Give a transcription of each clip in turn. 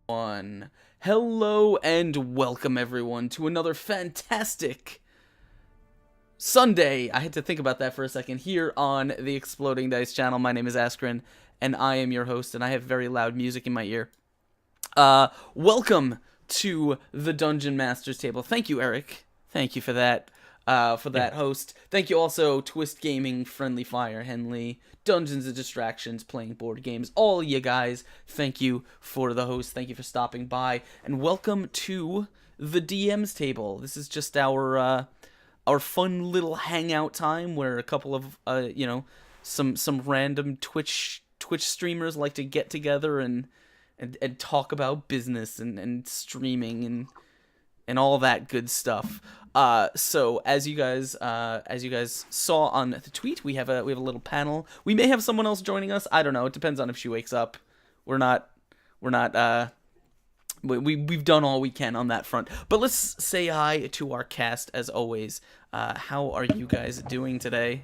One. Hello and welcome everyone to another fantastic Sunday. I had to think about that for a second here on the Exploding Dice channel. My name is Askren and I am your host, and I have very loud music in my ear. Welcome to the Dungeon Masters table. Thank you, Eric. Thank you for that. Host. Thank you also, Twist Gaming, Friendly Fire, Henley, Dungeons and Distractions, playing board games. All you guys, thank you for the host. Thank you for stopping by, and welcome to the DM's table. This is just our fun little hangout time where a couple of some random Twitch streamers like to get together and talk about business and streaming and all that good stuff. So as you guys saw on the tweet, we have a little panel. We may have someone else joining us. I don't know. It depends on if she wakes up. We've done all we can on that front. But let's say hi to our cast as always. How are you guys doing today?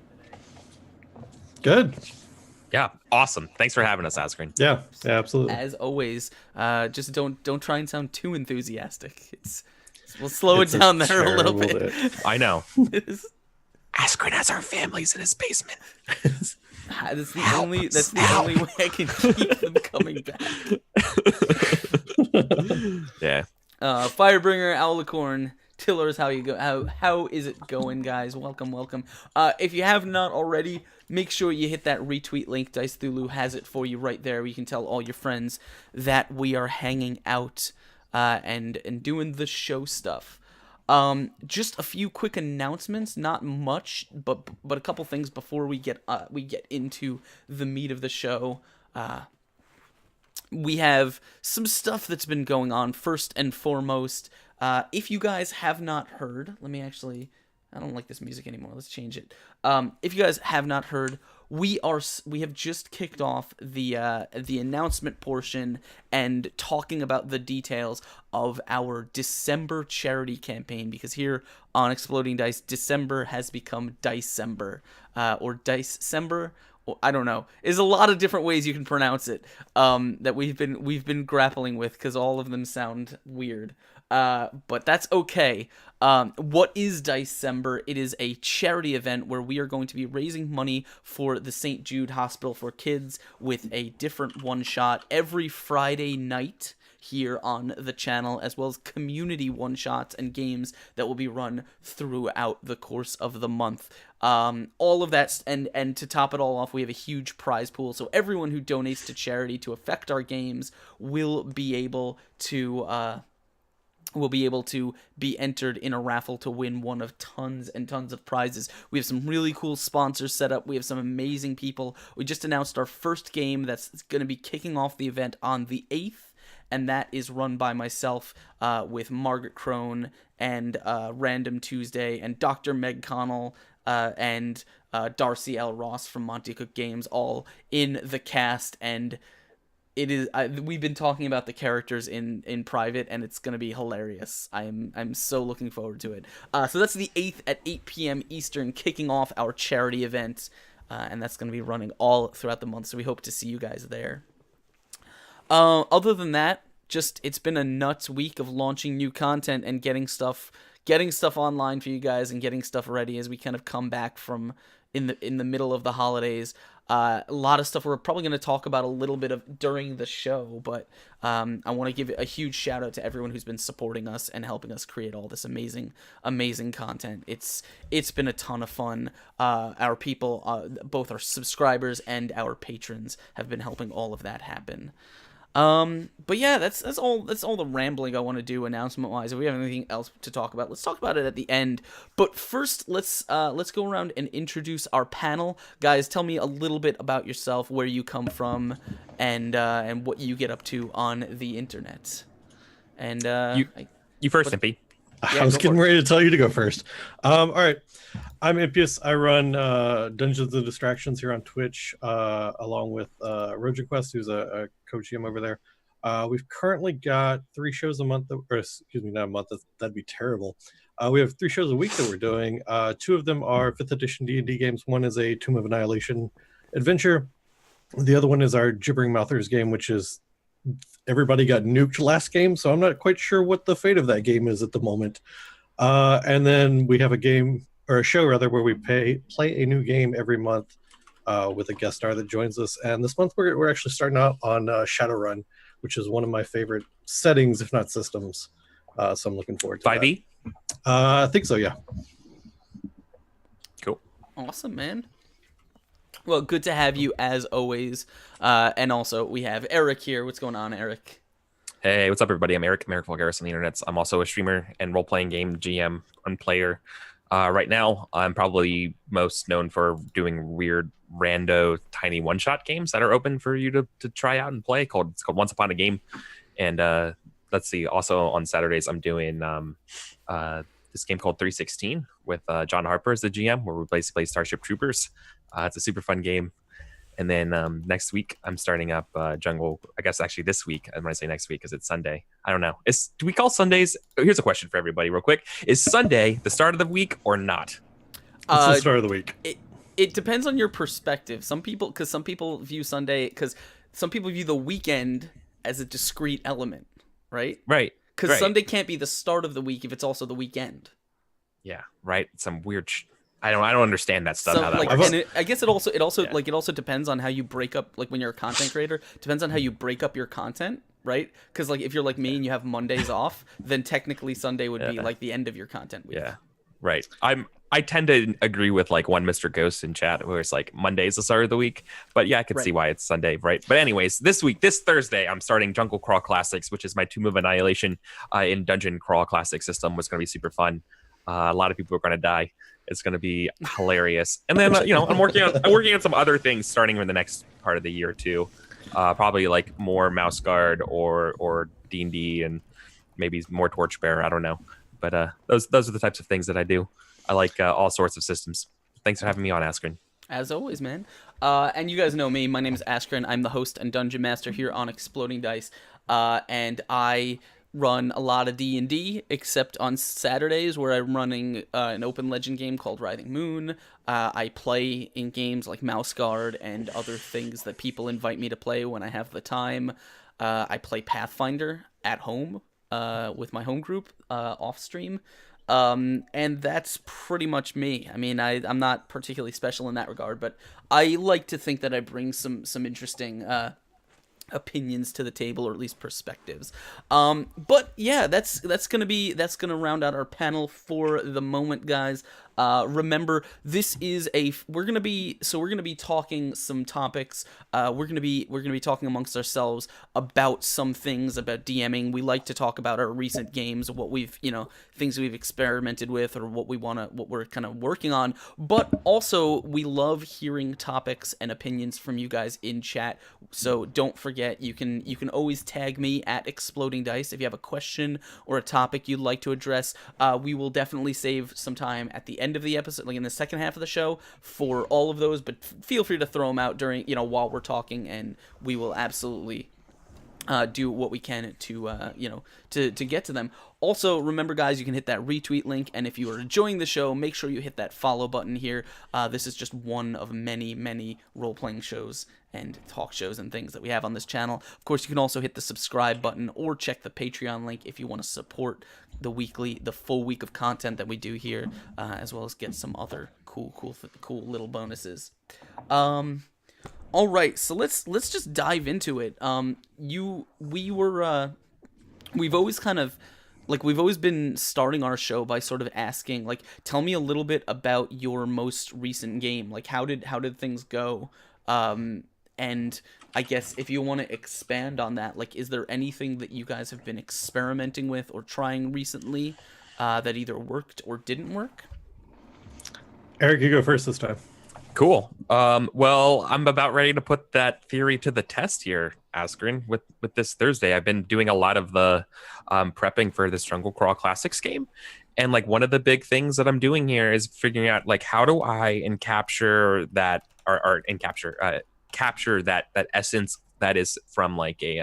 Good. Yeah, awesome. Thanks for having us, Askren. Yeah, absolutely. As always, just don't try and sound too enthusiastic. We'll slow it down there a little bit. I know. Askren has our families in his basement. That's the only way I can keep them coming back. Yeah. Firebringer, Owlicorn, Tillers, how is it going, guys? Welcome. If you have not already, make sure you hit that retweet link. Dice Thulu has it for you right there. You can tell all your friends that we are hanging out and doing the show stuff. Just a few quick announcements, not much, but a couple things before we get into the meat of the show. We have some stuff that's been going on. First and foremost, if you guys have not heard, I don't like this music anymore. Let's change it. If you guys have not heard, we have just kicked off the announcement portion and talking about the details of our December charity campaign, because here on Exploding Dice, December has become Dicember, or Dicember. I don't know. There's a lot of different ways you can pronounce it that we've been grappling with, because all of them sound weird. But that's okay. What is Dicember? It is a charity event where we are going to be raising money for the St. Jude Hospital for Kids with a different one-shot every Friday night here on the channel, as well as community one-shots and games that will be run throughout the course of the month. All of that, and to top it all off, we have a huge prize pool, so everyone who donates to charity to affect our games will be able to be entered in a raffle to win one of tons and tons of prizes. We have some really cool sponsors set up. We have some amazing people. We just announced our first game that's going to be kicking off the event on the 8th, and that is run by myself with Margaret Crone and Random Tuesday and Dr. Meg Connell and Darcy L. Ross from Monty Cook Games, all in the cast. And it is we've been talking about the characters in private, and it's going to be hilarious. I'm so looking forward to it. So that's the 8th at 8 p.m. Eastern, kicking off our charity event, and that's going to be running all throughout the month, so we hope to see you guys there. Other than that, it's been a nuts week of launching new content and getting stuff online for you guys and getting stuff ready as we kind of come back from in the middle of the holidays. A lot of stuff we're probably going to talk about a little bit of during the show, but I want to give a huge shout out to everyone who's been supporting us and helping us create all this amazing content. It's been a ton of fun. Our people, both our subscribers and our patrons, have been helping all of that happen. But yeah, that's all the rambling I want to do announcement wise. If we have anything else to talk about, let's talk about it at the end. But first, let's go around and introduce our panel. Guys, tell me a little bit about yourself, where you come from, and what you get up to on the internet. And you first, Impy. I was getting ready to tell you to go first. All right. I'm Impius. I run Dungeons and Distractions here on Twitch, along with Rojan Quest, who's a co-GM over there. We've currently got 3 shows a month, or excuse me, not a month. That'd be terrible. We have 3 shows a week that we're doing. 2 of them are 5th edition D&D games. One is a Tomb of Annihilation adventure. The other one is our Gibbering Mouthers game, which is everybody got nuked last game, so I'm not quite sure what the fate of that game is at the moment. And then we have a game, or a show rather, where we play a new game every month with a guest star that joins us. And this month we're actually starting out on Shadowrun, which is one of my favorite settings, if not systems. So I'm looking forward to 5e? that. I think so, yeah. Cool. Awesome, man. Well, good to have you as always. And also, we have Eric here. What's going on, Eric? Hey, what's up, everybody? I'm Eric Vulgaris on the internet. I'm also a streamer and role-playing game GM and player. Right now, I'm probably most known for doing weird, rando, tiny one-shot games that are open for you to try out and play. It's called Once Upon a Game. And let's see, also on Saturdays, I'm doing this game called 316 with John Harper as the GM, where we basically play Starship Troopers. It's a super fun game. And then next week, I'm starting up Jungle. I guess actually this week. I'm going to say next week because it's Sunday. I don't know. Do we call Sundays? Here's a question for everybody real quick. Is Sunday the start of the week or not? It's the start of the week. It depends on your perspective. Some people view Sunday, because some people view the weekend as a discrete element, right? Right. Because Sunday can't be the start of the week if it's also the weekend. Yeah, right. Some weird... I don't understand that stuff. So, how that like, works. and I guess it also depends on how you break up, like, when you're a content creator, depends on how you break up your content, right? Because, like, if you're like me and you have Mondays off, then technically Sunday would be like the end of your content week. Yeah, right. I tend to agree with like one Mr. Ghost in chat where it's like Monday's the start of the week, but yeah, I can see why it's Sunday, right? But anyways, this Thursday, I'm starting Jungle Crawl Classics, which is my Tomb of Annihilation in Dungeon Crawl Classic system. Was going to be super fun. A lot of people are going to die. It's going to be hilarious. And then I'm working on some other things starting in the next part of the year too. Probably like more Mouse Guard or D&D and maybe more Torchbearer. I don't know, but those are the types of things that I do. I like all sorts of systems. Thanks for having me on, Askren. As always, man. And you guys know me. My name is Askren. I'm the host and dungeon master here on Exploding Dice. And I run a lot of D&D, except on Saturdays where I'm running an open legend game called Writhing Moon. I play in games like Mouse Guard and other things that people invite me to play when I have the time. I play Pathfinder at home with my home group off stream. And that's pretty much me. I mean, I'm not particularly special in that regard, but I like to think that I bring some interesting opinions to the table, or at least perspectives. But yeah, that's gonna round out our panel for the moment, guys. Remember, this is we're gonna be talking some topics. We're gonna be talking amongst ourselves about some things about DMing. We like to talk about our recent games, what we've things we've experimented with, or what we're kind of working on. But also, we love hearing topics and opinions from you guys in chat. So don't forget, you can always tag me at Exploding Dice if you have a question or a topic you'd like to address. We will definitely save some time at the end of the episode, like in the second half of the show, for all of those, but feel free to throw them out during while we're talking, and we will absolutely do what we can to get to them. Also, remember, guys, you can hit that retweet link, and if you are enjoying the show, make sure you hit that follow button here. This is just one of many role-playing shows and talk shows and things that we have on this channel. Of course, you can also hit the subscribe button or check the Patreon link if you want to support the full week of content that we do here, as well as get some other cool little bonuses. All right, so let's just dive into it. We've always been starting our show by sort of asking, like, tell me a little bit about your most recent game. Like, how did things go? And I guess if you want to expand on that, like, is there anything that you guys have been experimenting with or trying recently that either worked or didn't work? Eric, you go first this time. Cool. Well, I'm about ready to put that theory to the test here, Askren. With this Thursday, I've been doing a lot of the prepping for this Jungle Crawl Classics game. And like one of the big things that I'm doing here is figuring out like how do I capture that capture that essence that is from like a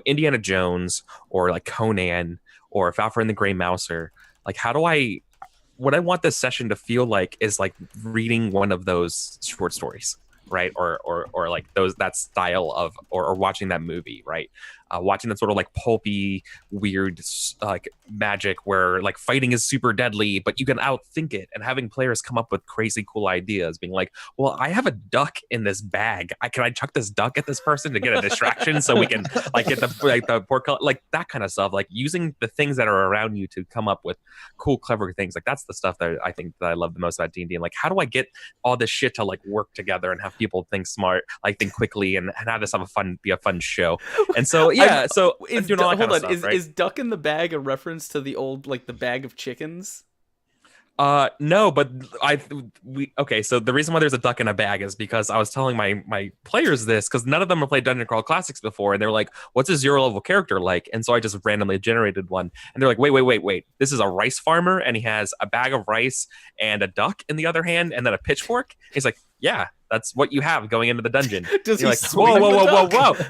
Indiana Jones or like Conan or Falfar and the Grey Mouser. Like what I want this session to feel like is like reading one of those short stories. right? Or like that style of or watching that movie, right? Watching that sort of like pulpy, weird like magic where like fighting is super deadly, but you can outthink it, and having players come up with crazy cool ideas, being like, well, I have a duck in this bag. Can I chuck this duck at this person to get a distraction so we can like get the poor color, like that kind of stuff, like using the things that are around you to come up with cool, clever things. Like that's the stuff that I think that I love the most about D&D. And like, how do I get all this shit to like work together and have people think smart, like think quickly, and have this be a fun show. And so yeah, so doing all that kind of stuff, right? Is duck in the bag a reference to the old like the bag of chickens? No, but okay, so the reason why there's a duck in a bag is because I was telling my players this, because none of them have played Dungeon Crawl Classics before, and they're like, what's a 0 level character like? And so I just randomly generated one, and they're like, wait, this is a rice farmer, and he has a bag of rice and a duck in the other hand, and then a pitchfork. He's like, yeah, that's what you have going into the dungeon. Does he like, swing whoa.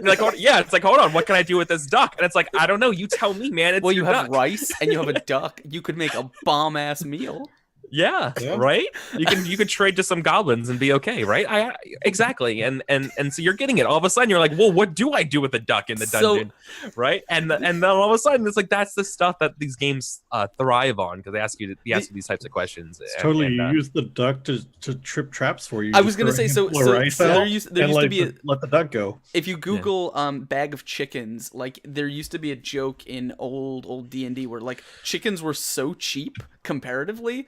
Like, yeah, it's like, hold on, what can I do with this duck? And it's like, I don't know, you tell me, man. It's well, you your have duck. rice and you have a duck. You could make a bomb ass meal. Yeah, right. You can trade to some goblins and be okay, right? Exactly, and so you're getting it. All of a sudden, you're like, well, what do I do with a duck in the dungeon, right? And then all of a sudden, it's like that's the stuff that these games thrive on, because they ask you these types of questions. You use the duck to trip traps for you. I was gonna say there used to be let the duck go. If you Google bag of chickens, like there used to be a joke in old D&D where like chickens were so cheap comparatively.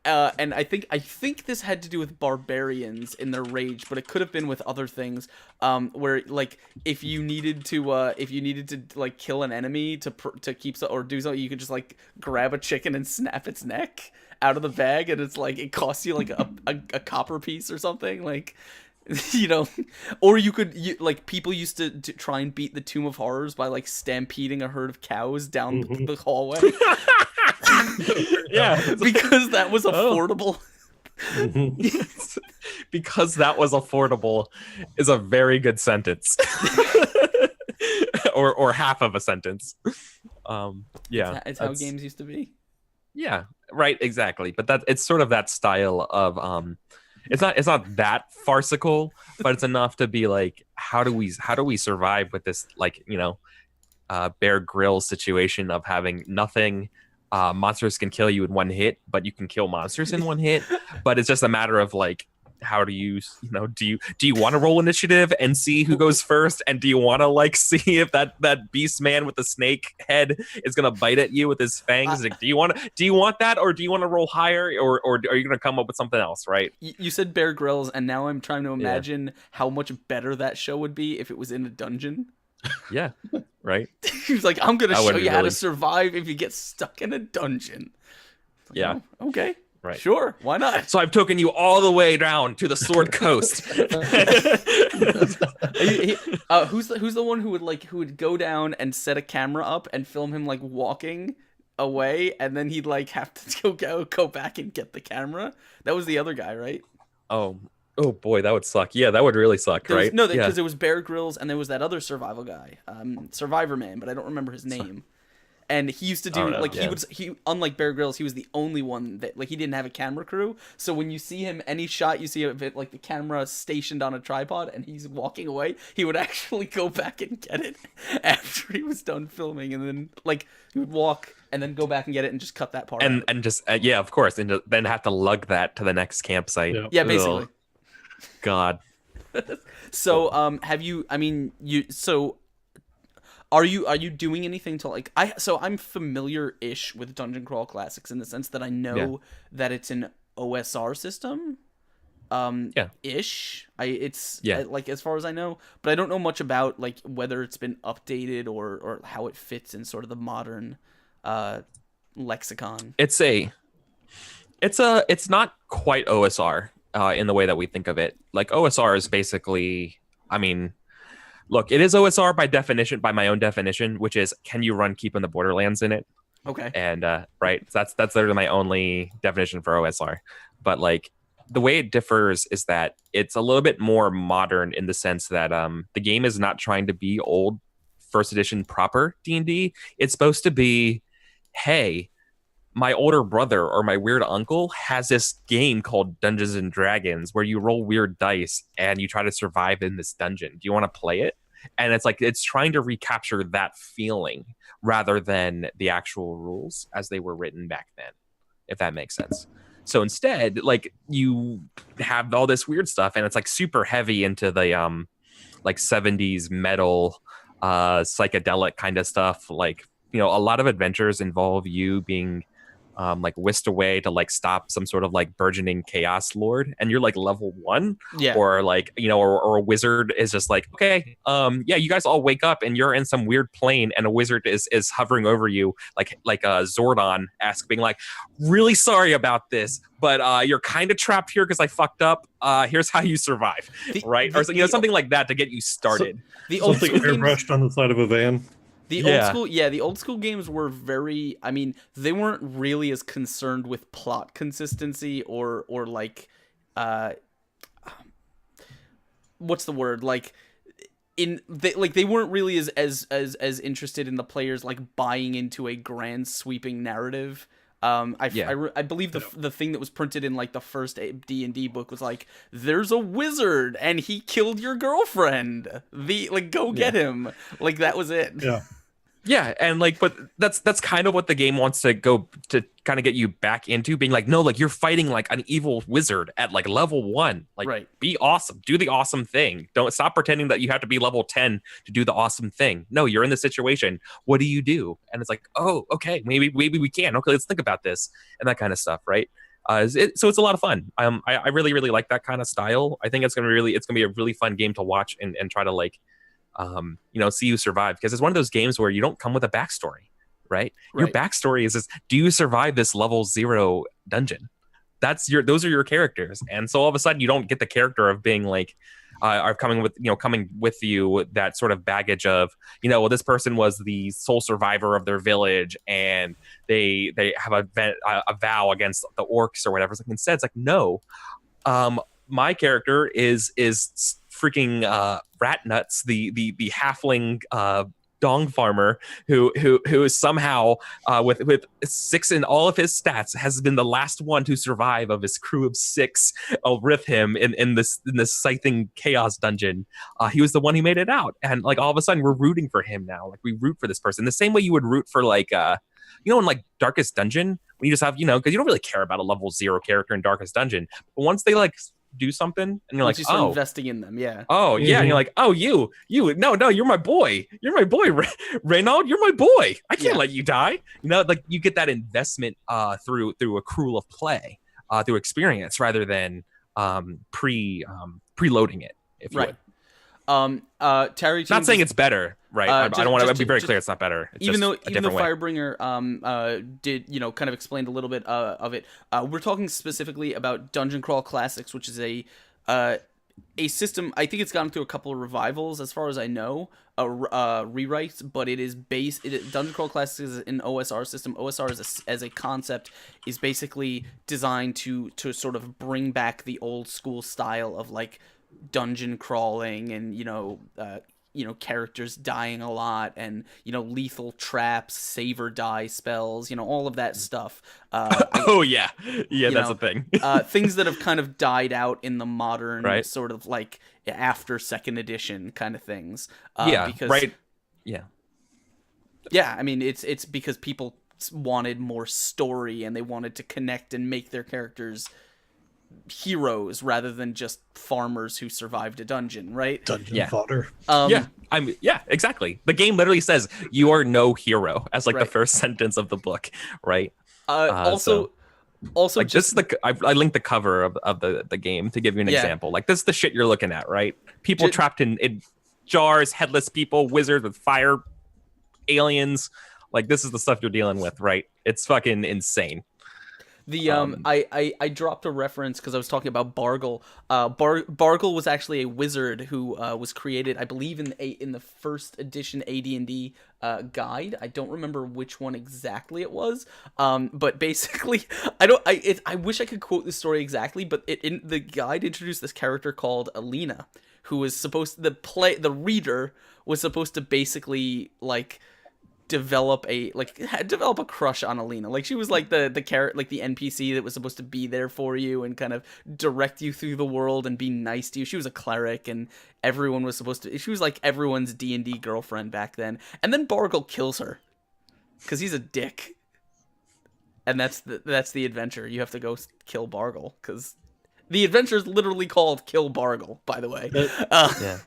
And I think this had to do with barbarians in their rage, but it could have been with other things. Where like if you needed to like kill an enemy to keep or do something, you could just like grab a chicken and snap its neck out of the bag, and it's like it costs you like a copper piece or something, like. You know, or like people used to try and beat the Tomb of Horrors by like stampeding a herd of cows down the hallway. Yeah, because that was affordable. Because that was affordable is a very good sentence. or half of a sentence. Yeah, it's how games used to be. Yeah, right, exactly. But it's sort of that style of it's not that farcical, but it's enough to be like, how do we survive with this, like, you know, Bear Grylls situation of having nothing. Monsters can kill you in one hit, but you can kill monsters in one hit. But it's just a matter of like, how do you do you want to roll initiative and see who goes first, and do you want to like see if that beast man with the snake head is gonna bite at you with his fangs? Like, do you want that, or do you want to roll higher, or are you gonna come up with something else, right? You said Bear Grylls, and now I'm trying to imagine how much better that show would be if it was in a dungeon. Yeah, right. He was like, I'm gonna show you how to survive if you get stuck in a dungeon. Yeah. Oh, okay. Right. Sure. Why not? So I've taken you all the way down to the Sword Coast. Who's the one who would go down and set a camera up and film him like walking away, and then he'd like have to go back and get the camera? That was the other guy, right? Oh boy, that would suck. Yeah, that would really suck, right? No, because there was Bear Grylls, and there was that other survival guy, Survivor Man, but I don't remember his name. And he used to do he unlike Bear Grylls, he was the only one that like he didn't have a camera crew. So when you see him any shot, you see a bit like the camera stationed on a tripod and he's walking away, he would actually go back and get it after he was done filming, and then like he would walk and then go back and get it and just cut that part and out. And just yeah, of course, and then have to lug that to the next campsite. Yeah, basically. Ugh. God. So Are you doing anything to like I'm familiar-ish with Dungeon Crawl Classics in the sense that I know that it's an OSR system. Ish. Like as far as I know, but I don't know much about like whether it's been updated or how it fits in sort of the modern lexicon. It's not quite OSR in the way that we think of it. Like OSR is basically, I mean, look, it is OSR by definition, by my own definition, which is, can you run Keep in the Borderlands in it? Okay. And right, so that's literally my only definition for OSR. But like the way it differs is that it's a little bit more modern in the sense that the game is not trying to be old first edition proper D&D. It's supposed to be, hey, my older brother or my weird uncle has this game called Dungeons and Dragons where you roll weird dice and you try to survive in this dungeon. Do you want to play it? And it's like it's trying to recapture that feeling rather than the actual rules as they were written back then, if that makes sense. So instead, like you have all this weird stuff and it's like super heavy into the like 70s metal psychedelic kind of stuff. Like, you know, a lot of adventures involve you being like whisked away to like stop some sort of like burgeoning chaos lord, and you're like level 1, Yeah. or like, you know, or a wizard is just like, okay, yeah, you guys all wake up and you're in some weird plane and a wizard is hovering over you like a Zordon-esque, being like, really sorry about this, but you're kind of trapped here because I fucked up. Here's how you survive, right? Or you know, something like that to get you started. The old Something school games, airbrushed on the side of a van. the old school games were very, I mean, they weren't really as concerned with plot consistency or like what's the word? Like they weren't really as interested in the players like buying into a grand sweeping narrative. I believe the thing that was printed in like the first D&D book was like, there's a wizard and he killed your girlfriend. Go get him. Like that was it. Yeah. Yeah, and like, but that's kind of what the game wants to go to kind of get you back into, being like, no, like you're fighting like an evil wizard at like level 1. Like, right. Be awesome, do the awesome thing. Don't stop pretending that you have to be level 10 to do the awesome thing. No, you're in this situation. What do you do? And it's like, oh, okay, maybe we can. Okay, let's think about this and that kind of stuff, right? So it's a lot of fun. I really like that kind of style. I think it's gonna be a really fun game to watch and try to like. You know, see you survive, because it's one of those games where you don't come with a backstory, right? Your backstory is do you survive this level 0 dungeon? Those are your characters, and so all of a sudden you don't get the character of being like, are coming with you that sort of baggage of, you know, well, this person was the sole survivor of their village and they have a vow against the orcs or whatever. It's like, instead, it's like, no, my character is freaking rat nuts, the halfling dong farmer who is somehow with 6 in all of his stats has been the last one to survive of his crew of 6 with him in this scything chaos dungeon. He was the one who made it out, and like all of a sudden we're rooting for him now. Like we root for this person the same way you would root for like you know, in like Darkest Dungeon, when you just have, you know, because you don't really care about a level 0 character in Darkest Dungeon, but once they like do something and you're once like, you start investing in them, yeah. Oh yeah, and you're like, oh you no, you're my boy, Reynald, you're my boy. I can't let you die. You know, like you get that investment through accrual of play, through experience rather than preloading it, if you would. Terry, not saying it's better, right? I don't want to be very clear. It's not better. It's even though way. Firebringer did, you know, kind of explained a little bit of it. We're talking specifically about Dungeon Crawl Classics, which is a system. I think it's gone through a couple of revivals, as far as I know, rewrites, but it is Dungeon Crawl Classics is an OSR system. OSR as a concept is basically designed to sort of bring back the old school style of like dungeon crawling and you know characters dying a lot and you know lethal traps, save or die spells, you know, all of that stuff. That's a thing. Things that have kind of died out in the modern sort of like after 2nd edition kind of things. I mean it's because people wanted more story and they wanted to connect and make their characters heroes rather than just farmers who survived a dungeon, right? Dungeon fodder. Exactly. The game literally says you are no hero as like the first sentence of the book, right? Also, like just this is I linked the cover of the game to give you an example. Like this is the shit you're looking at, right? People trapped in jars, headless people, wizards with fire, aliens. Like this is the stuff you're dealing with, right? It's fucking insane. I dropped a reference because I was talking about Bargle. Bargle was actually a wizard who was created, I believe, in the first edition AD&D guide. I don't remember which one exactly it was. But basically, I wish I could quote this story exactly, but in the guide introduced this character called Alina, who was supposed the reader was supposed to basically like develop a crush on Alina. Like she was like the character, like the NPC that was supposed to be there for you and kind of direct you through the world and be nice to you. She was a cleric, and everyone was supposed to. She was like everyone's D&D girlfriend back then. And then Bargle kills her because he's a dick. And that's the adventure. You have to go kill Bargle because the adventure is literally called Kill Bargle, by the way. Yeah.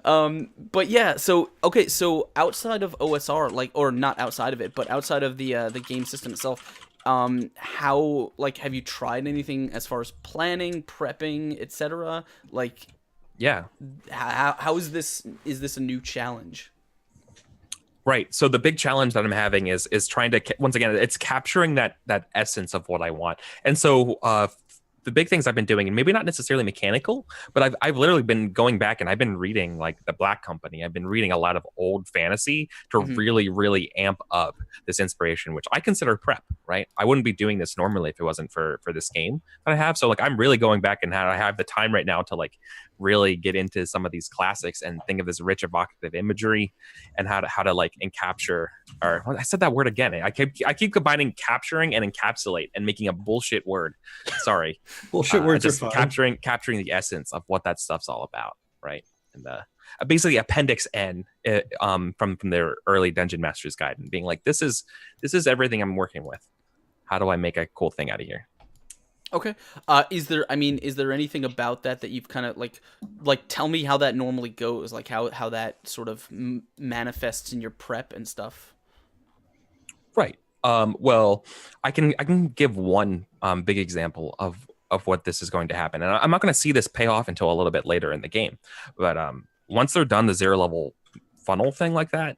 But yeah, so okay, so outside of OSR, like, or not outside of it, but outside of the game system itself, how, like, have you tried anything as far as planning, prepping, etc.? Like, Yeah. how is this a new challenge? Right. So the big challenge that I'm having is trying to, once again, it's capturing that essence of what I want. And so the big things I've been doing, and maybe not necessarily mechanical, but I've literally been going back and I've been reading like the Black Company. I've been reading a lot of old fantasy to really, really amp up this inspiration, which I consider prep, right? I wouldn't be doing this normally if it wasn't for this game that I have. So like I'm really going back and I have the time right now to like really get into some of these classics and think of this rich evocative imagery and how to like encapture, or I said that word again. I keep combining capturing and encapsulate and making a bullshit word. Sorry. Bullshit words are just fine. capturing the essence of what that stuff's all about, right? And basically Appendix N from their early Dungeon Master's Guide, and being like, this is everything I'm working with. How do I make a cool thing out of here? Okay. Is there anything about that you've kind of like tell me how that normally goes, like how that sort of manifests in your prep and stuff? Right. Well, I can give one big example of what this is going to happen, and I'm not going to see this pay off until a little bit later in the game. But once they're done the 0 level funnel thing like that,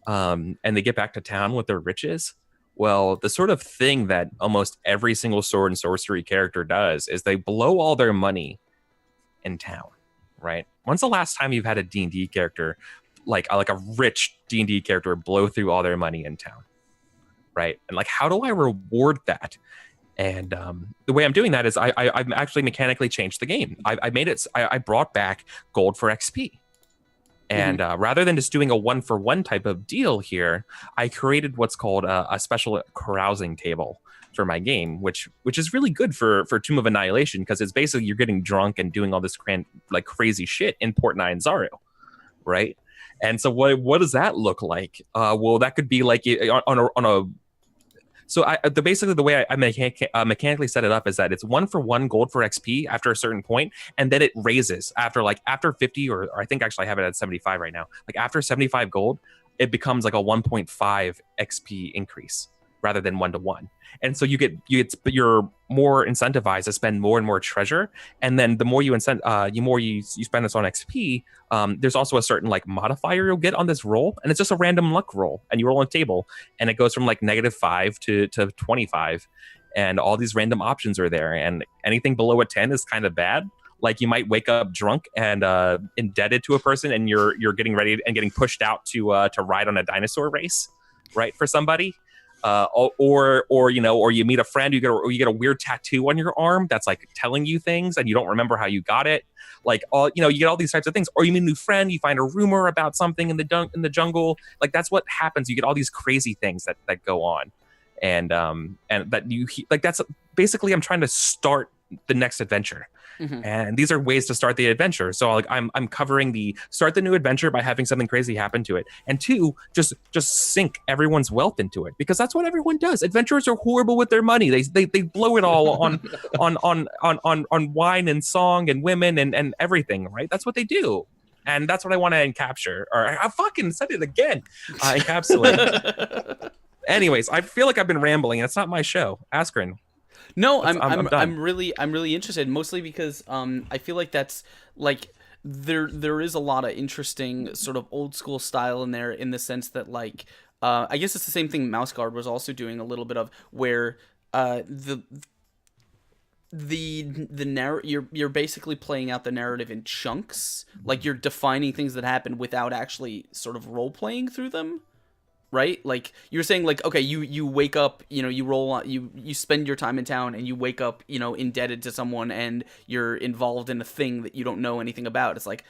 and they get back to town with their riches, well, the sort of thing that almost every single sword and sorcery character does is they blow all their money in town, right? When's the last time you've had a D&D character, like a rich D&D character, blow through all their money in town, right? And like, how do I reward that? And the way I'm doing that is I've actually mechanically changed the game. I brought back gold for XP. And rather than just doing a 1-for-1 type of deal here, I created what's called a special carousing table for my game, which is really good for Tomb of Annihilation, because it's basically you're getting drunk and doing all this crazy shit in Port 9 Zaru, right? And so what does that look like? Well, that could be like on a so basically the way I mechanically set it up is that it's 1-for-1 gold for XP after a certain point, and then it raises after 50, or I think actually I have it at 75 right now. Like after 75 gold, it becomes like a 1.5 XP increase rather than 1-to-1. And so you're more incentivized to spend more and more treasure. And then the more you spend this on XP, there's also a certain like modifier you'll get on this roll, and it's just a random luck roll, and you roll on a table, and it goes from like -5 to 25, and all these random options are there, and anything below a 10 is kind of bad. Like you might wake up drunk and indebted to a person, and you're getting ready and getting pushed out to ride on a dinosaur race, right, for somebody. Or you meet a friend, you get a weird tattoo on your arm that's like telling you things and you don't remember how you got it. Like you get all these types of things. Or you meet a new friend, you find a rumor about something in the jungle. Like that's what happens. You get all these crazy things that go on, and that like that's basically I'm trying to start the next adventure. And these are ways to start the adventure. So like I'm covering start the new adventure by having something crazy happen to it, and 2, just sink everyone's wealth into it, because that's what everyone does. Adventurers are horrible with their money. They blow it all on wine and song and women and everything, right? That's what they do. And that's what I want to encapture. Or I fucking said it again. Encapsulate. Anyways, I feel like I've been rambling. It's not my show. Askren. No, I'm done. I'm really interested, mostly because I feel like that's like there is a lot of interesting sort of old school style in there, in the sense that like I guess it's the same thing Mouse Guard was also doing a little bit of, where you're basically playing out the narrative in chunks, like you're defining things that happen without actually sort of role playing through them. Right? Like you're saying, like, okay, you wake up, you roll on, you spend your time in town, and you wake up, indebted to someone, and you're involved in a thing that you don't know anything about. It's like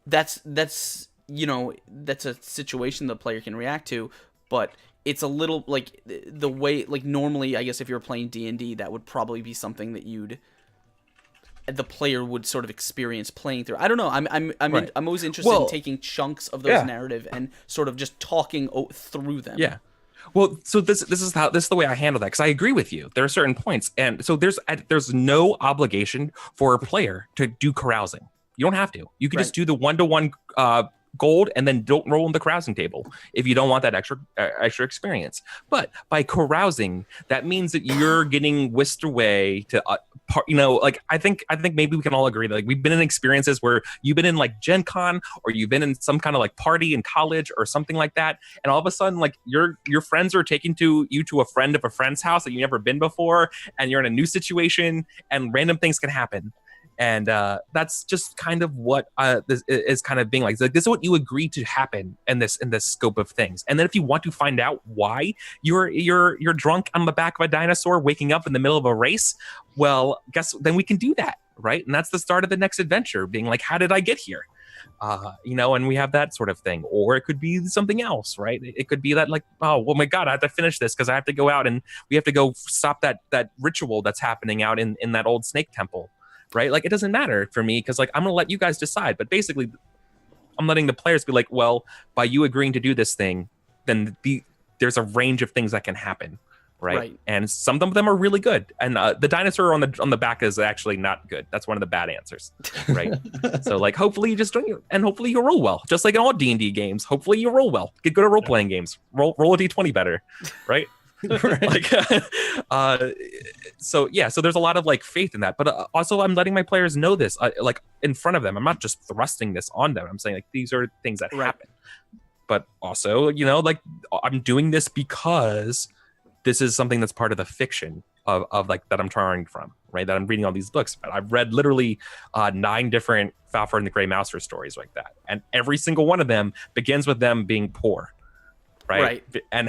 that's a situation the player can react to, but it's a little like the way, like normally I guess if you're playing D&D, that would probably be something that the player would sort of experience playing through. I don't know. I'm always interested in taking chunks of those narrative and sort of just talking through them. Yeah. Well, so this is the way I handle that, because I agree with you. There are certain points, and so there's no obligation for a player to do carousing. You don't have to. You can just do the 1-to-1 gold and then don't roll on the carousing table if you don't want that extra experience. But by carousing, that means that you're getting whisked away to like I think maybe we can all agree that like we've been in experiences where you've been in like Gen Con, or you've been in some kind of like party in college or something like that, and all of a sudden like your friends are taking you to a friend of a friend's house that you've never been before, and you're in a new situation and random things can happen. And that's just kind of what this is kind of being like. It's like, this is what you agree to happen in this scope of things. And then if you want to find out why you're drunk on the back of a dinosaur waking up in the middle of a race, well, then we can do that, right? And that's the start of the next adventure, being like, how did I get here? And we have that sort of thing. Or it could be something else, right? It could be that like, oh, well, my God, I have to finish this because I have to go out and we have to go stop that ritual that's happening out in that old snake temple. Right? Like, it doesn't matter for me because like I'm gonna let you guys decide. But basically, I'm letting the players be like, well, by you agreeing to do this thing, then there's a range of things that can happen, right? And some of them are really good. And the dinosaur on the back is actually not good. That's one of the bad answers, right? So like, hopefully you just don't, and hopefully you roll well, just like in all D&D games. Hopefully you roll well. Get good at role playing games. Roll a D20 better, right? Like so there's a lot of like faith in that, but also I'm letting my players know this like in front of them. I'm not just thrusting this on them. I'm saying like these are things that happen, but also like I'm doing this because this is something that's part of the fiction of like that I'm drawing from, right? That I'm reading all these books. But I've read literally 9 different Falford and the Grey Mouser stories like that, and every single one of them begins with them being poor. Right. And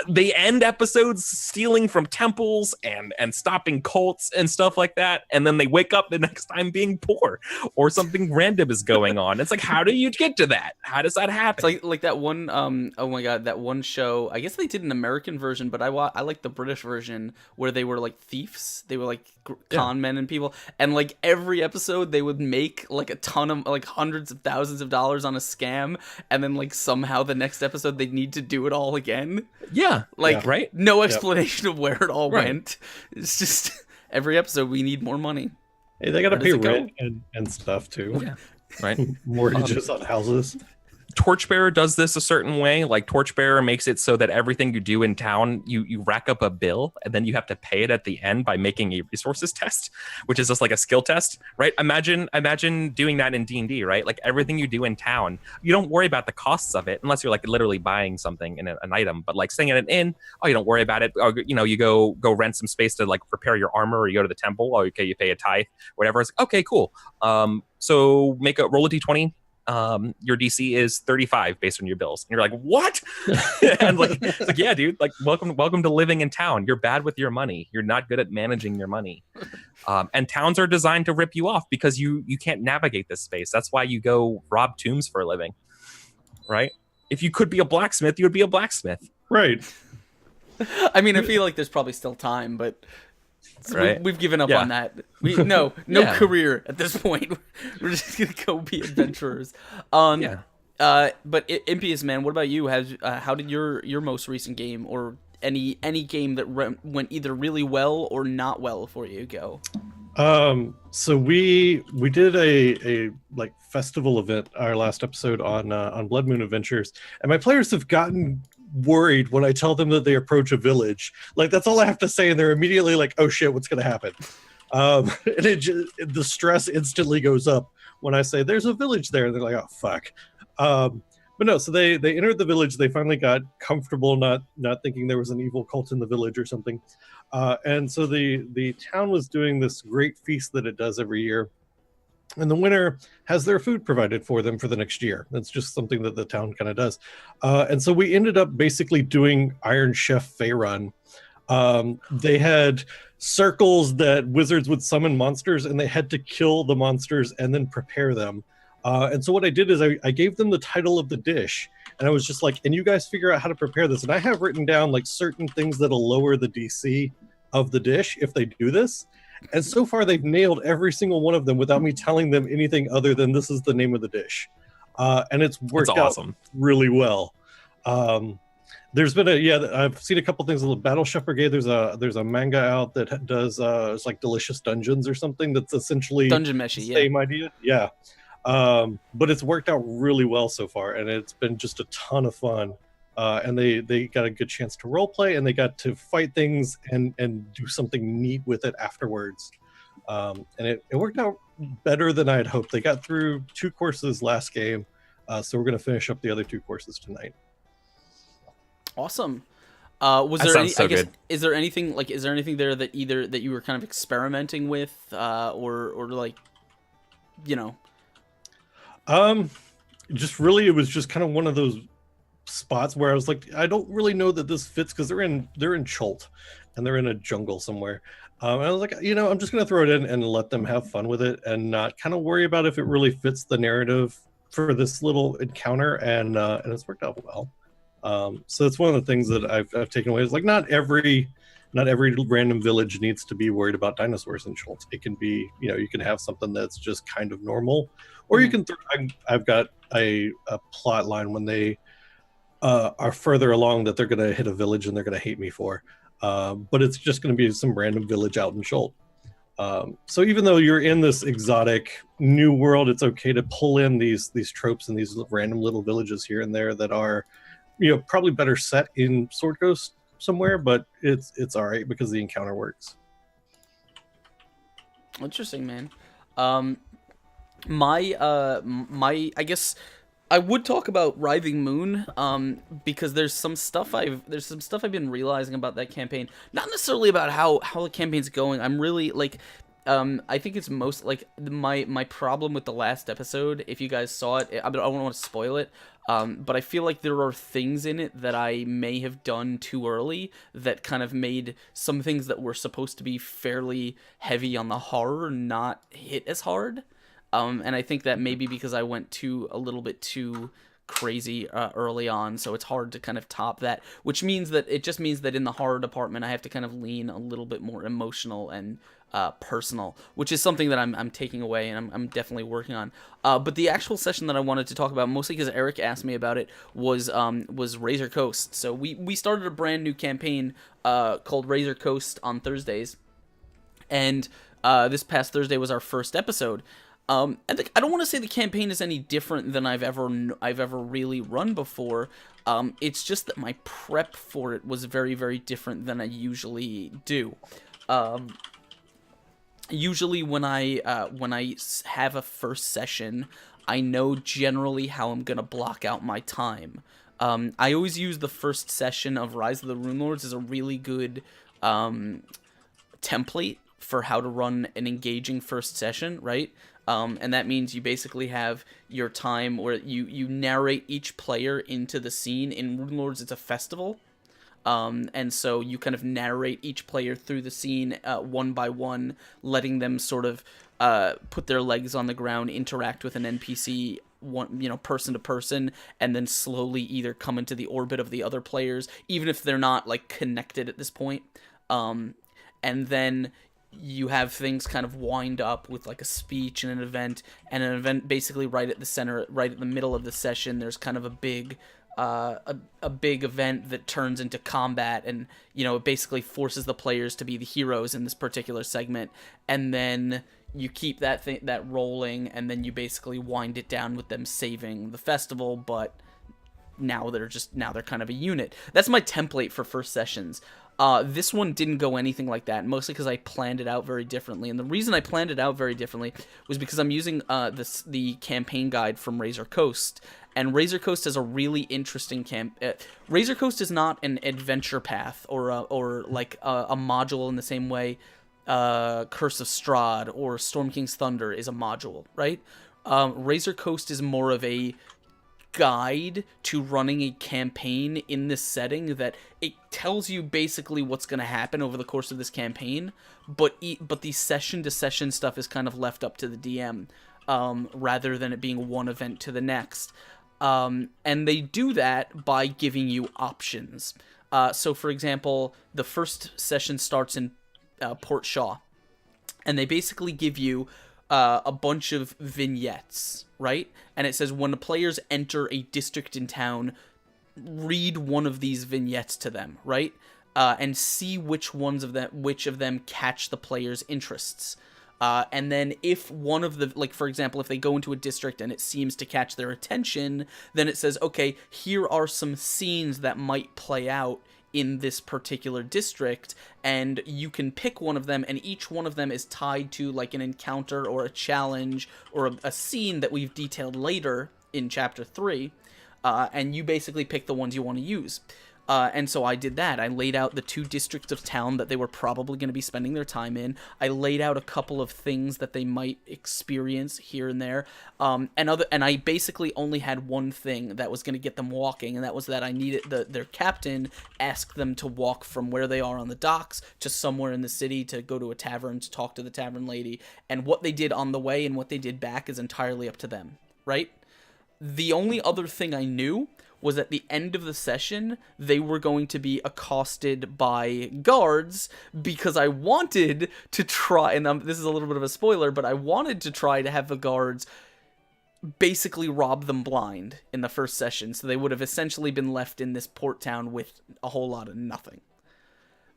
they end episodes stealing from temples and stopping cults and stuff like that. And then they wake up the next time being poor or something random is going on. It's like, how do you get to that? How does that happen? It's like that one, oh my God, that one show. I guess they did an American version, but I like the British version where they were like thieves. They were like con men and people. And like every episode they would make like a ton of like hundreds of thousands of dollars on a scam. And then like somehow the next episode they'd need to do it all again. Right? No explanation of where it all went. It's just every episode we need more money. Hey, they gotta pay rent and stuff too. Yeah. Right. Mortgages on houses. Torchbearer does this a certain way. Like Torchbearer makes it so that everything you do in town, you rack up a bill and then you have to pay it at the end by making a resources test, which is just like a skill test, right? Imagine doing that in D&D, right? Like everything you do in town, you don't worry about the costs of it unless you're like literally buying something in an item. But like staying at an inn, you don't worry about it. Or, you go rent some space to like repair your armor, or you go to the temple. Oh, okay, you pay a tithe, whatever. It's like, okay, cool. So roll a d20. Your DC is 35 based on your bills. And you're like, what? And like, it's like, yeah, dude, like welcome to living in town. You're bad with your money. You're not good at managing your money. And towns are designed to rip you off because you can't navigate this space. That's why you go rob tombs for a living, right? If you could be a blacksmith, you would be a blacksmith. Right. I mean, I feel like there's probably still time, but we've given up on that. No career at this point. We're just gonna go be adventurers. But Impious Man, what about you? How did your most recent game or any game that went either really well or not well for you go? So we did a like festival event our last episode on Blood Moon Adventures, and my players have gotten worried when I tell them that they approach a village. Like that's all I have to say, and they're immediately like, "Oh shit, what's gonna happen?" And the stress instantly goes up when I say there's a village there, and they're like, "Oh fuck." But no, so they entered the village. They finally got comfortable, not thinking there was an evil cult in the village or something. And so the town was doing this great feast that it does every year. And the winner has their food provided for them for the next year. That's just something that the town kind of does. And so we ended up basically doing Iron Chef Faerun. They had circles that wizards would summon monsters, and they had to kill the monsters and then prepare them. And so what I did is I gave them the title of the dish, And I was just like, and you guys figure out how to prepare this. And I have written down like certain things that'll lower the DC of the dish if they do this. And so far they've nailed every single one of them without me telling them anything other than this is the name of the dish. And it's worked out really well. There's been I've seen a couple things. The Battle Chef Brigade, there's a manga out that does it's like Delicious Dungeons or something that's essentially Dungeon Meshi, the same idea. Yeah. But it's worked out really well so far, and it's been just a ton of fun. And they got a good chance to role play, and they got to fight things and do something neat with it afterwards. And it worked out better than I had hoped. They got through 2 courses last game, so we're going to finish up the other 2 courses tonight. Awesome. Was that there any, so I guess, good. is there anything there that either that you were kind of experimenting with, or like, you know? Just really, it was just kind of one of those spots where I was like, I don't really know that this fits, because they're in Chult and they're in a jungle somewhere. And I was like, I'm just gonna throw it in and let them have fun with it and not kind of worry about if it really fits the narrative for this little encounter. And it's worked out well. So it's one of the things that I've taken away, is like not every random village needs to be worried about dinosaurs in Schultz. It can be, you can have something that's just kind of normal, or you can. I've got a plot line when they are further along that they're going to hit a village and they're going to hate me for, but it's just going to be some random village out in Schultz. So even though you're in this exotic new world, it's okay to pull in these tropes and these random little villages here and there that are, probably better set in Sword Coast somewhere, but it's all right because the encounter works. Interesting, man. I guess I would talk about Writhing Moon, because there's some stuff I've been realizing about that campaign. Not necessarily about how the campaign's going. I'm really like, I think it's most like my problem with the last episode. If you guys saw it, I don't want to spoil it. But I feel like there are things in it that I may have done too early that kind of made some things that were supposed to be fairly heavy on the horror not hit as hard. And I think that maybe because I went a little bit too crazy early on, so it's hard to kind of top that, which means that in the horror department I have to kind of lean a little bit more emotional and personal, which is something that I'm taking away and I'm definitely working on. But the actual session that I wanted to talk about, mostly because Eric asked me about it, was Razor Coast. So we started a brand new campaign called Razor Coast on Thursdays, and this past Thursday was our first episode. I don't want to say the campaign is any different than I've ever really run before. It's just that my prep for it was very, very different than I usually do. Usually when I have a first session, I know generally how I'm gonna block out my time. I always use the first session of Rise of the Runelords as a really good template for how to run an engaging first session, right? And that means you basically have your time where you narrate each player into the scene. In Runelords, it's a festival. And so you kind of narrate each player through the scene one by one, letting them sort of put their legs on the ground, interact with an NPC, person to person, and then slowly either come into the orbit of the other players, even if they're not like connected at this point. And then you have things kind of wind up with like a speech and an event basically right at the center, right at the middle of the session. There's kind of a big event that turns into combat, and it basically forces the players to be the heroes in this particular segment, and then you keep that rolling, and then you basically wind it down with them saving the festival, but now they're kind of a unit. That's my template for first sessions. This one didn't go anything like that, mostly because I planned it out very differently. And the reason I planned it out very differently was because I'm using the campaign guide from Razor Coast, and Razor Coast has a really interesting Razor Coast is not an adventure path or like a module in the same way Curse of Strahd or Storm King's Thunder is a module, right? Razor Coast is more of a guide to running a campaign in this setting, that it tells you basically what's going to happen over the course of this campaign, but the session to session stuff is kind of left up to the DM, rather than it being one event to the next. And they do that by giving you options. So, for example, the first session starts in Port Shaw, and they basically give you a bunch of vignettes, right? And it says when the players enter a district in town, read one of these vignettes to them, right? And see which of them catch the player's interests. And then if one of the, like, for example, if they go into a district and it seems to catch their attention, then it says, okay, here are some scenes that might play out in this particular district, and you can pick one of them, and each one of them is tied to, like, an encounter or a challenge or a scene that we've detailed later in Chapter 3, and you basically pick the ones you want to use. And so I did that. I laid out the 2 districts of town that they were probably going to be spending their time in. I laid out a couple of things that they might experience here and there. And I basically only had one thing that was going to get them walking, and that was that I needed their captain asked them to walk from where they are on the docks to somewhere in the city to go to a tavern to talk to the tavern lady. And what they did on the way and what they did back is entirely up to them, right? The only other thing I knew was at the end of the session, they were going to be accosted by guards, because I wanted to try, and this is a little bit of a spoiler, but I wanted to try to have the guards basically rob them blind in the first session, so they would have essentially been left in this port town with a whole lot of nothing.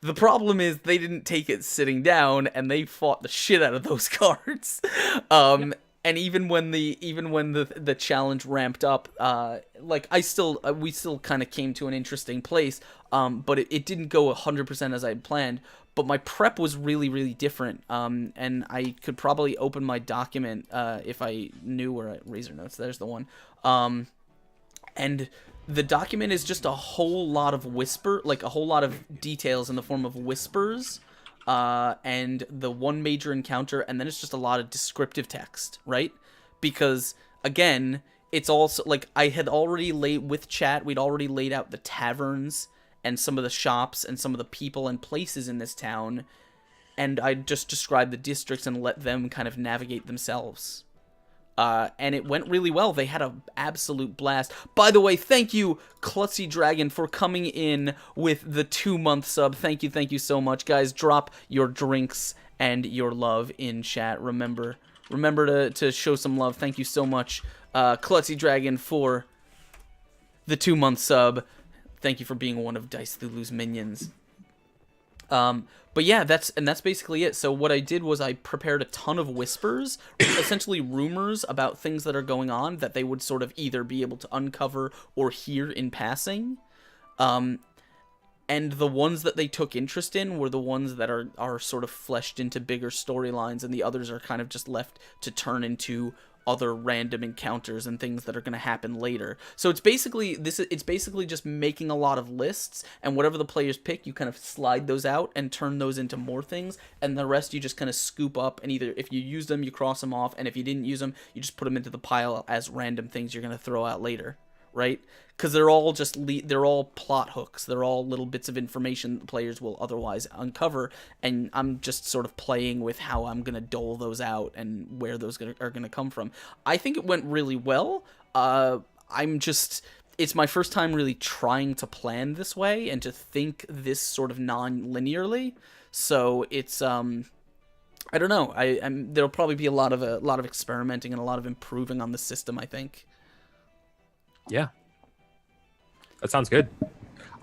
The problem is they didn't take it sitting down, and they fought the shit out of those guards. And even when the challenge ramped up, we still kind of came to an interesting place. But it didn't go 100% as I had planned. But my prep was really, really different. And I could probably open my document if I knew where Razor Notes. There's the one. And the document is just a whole lot of a whole lot of details in the form of whispers. And the one major encounter, and then it's just a lot of descriptive text, right? Because, again, it's also, like, I had already we'd already laid out the taverns and some of the shops and some of the people and places in this town, and I just described the districts and let them kind of navigate themselves. And it went really well. They had an absolute blast. By the way, thank you, Klutzy Dragon, for coming in with the 2-month sub. Thank you so much. Guys, drop your drinks and your love in chat. Remember to show some love. Thank you so much, Klutzy Dragon, for the 2-month sub. Thank you for being one of Dice Thulu's minions. But yeah, that's basically it. So what I did was I prepared a ton of whispers, essentially rumors about things that are going on that they would sort of either be able to uncover or hear in passing. And the ones that they took interest in were the ones that are sort of fleshed into bigger storylines, and the others are kind of just left to turn into other random encounters and things that are going to happen later. So it's basically just making a lot of lists, and whatever the players pick, you kind of slide those out and turn those into more things, and the rest you just kind of scoop up, and either if you use them, you cross them off, and if you didn't use them, you just put them into the pile as random things you're going to throw out later, right? Because they're all they're all plot hooks. They're all little bits of information the players will otherwise uncover, and I'm just sort of playing with how I'm going to dole those out and where those are going to come from. I think it went really well. It's my first time really trying to plan this way and to think this sort of non-linearly. So it's I don't know. There'll probably be a lot of experimenting and a lot of improving on the system, I think. Yeah. That sounds good.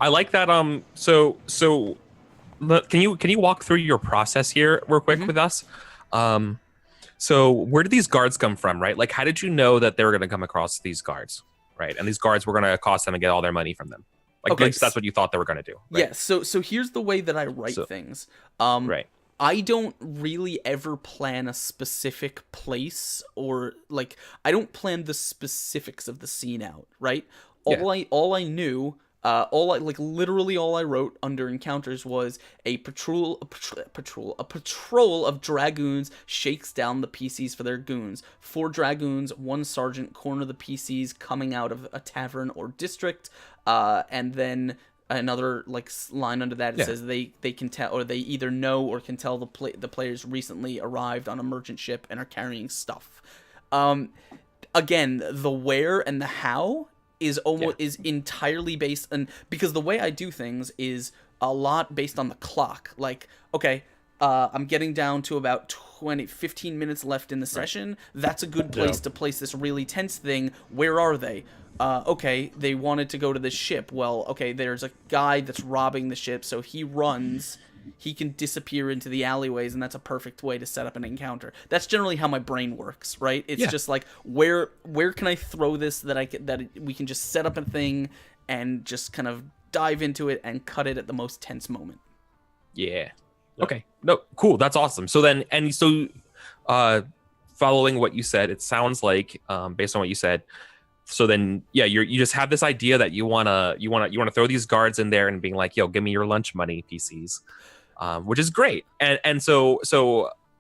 I like that. So can you walk through your process here real quick with us? So where did these guards come from, right? Like, how did you know that they were going to come across these guards, right? And these guards were going to accost them and get all their money from them. Like, okay. That's what you thought they were going to do. Right? Yeah. So here's the way that I write things. Right. I don't really ever plan a specific place, or like I don't plan the specifics of the scene out, right? All I knew, literally all I wrote under encounters was a patrol of dragoons shakes down the PCs for their goons. 4 dragoons, 1 sergeant corner the PCs coming out of a tavern or district, and then another line under that says they can tell, or they either know or can tell the players recently arrived on a merchant ship and are carrying stuff. Again, the where and the how is is entirely based on, because the way I do things is a lot based on the clock. Like, okay, I'm getting down to about 15 minutes left in the session. That's a good place to place this really tense thing. Where are they? Okay, they wanted to go to the ship. Well, okay, there's a guy that's robbing the ship, so he runs. He can disappear into the alleyways, and that's a perfect way to set up an encounter. That's generally how my brain works, right? It's just like, where can I throw this that we can just set up a thing and just kind of dive into it and cut it at the most tense moment. Yeah. Okay. No, cool. That's awesome. So then, following what you said, it sounds like, based on what you said, so then, yeah, you just have this idea that you wanna throw these guards in there and being like, yo, give me your lunch money, PCs, which is great. And so,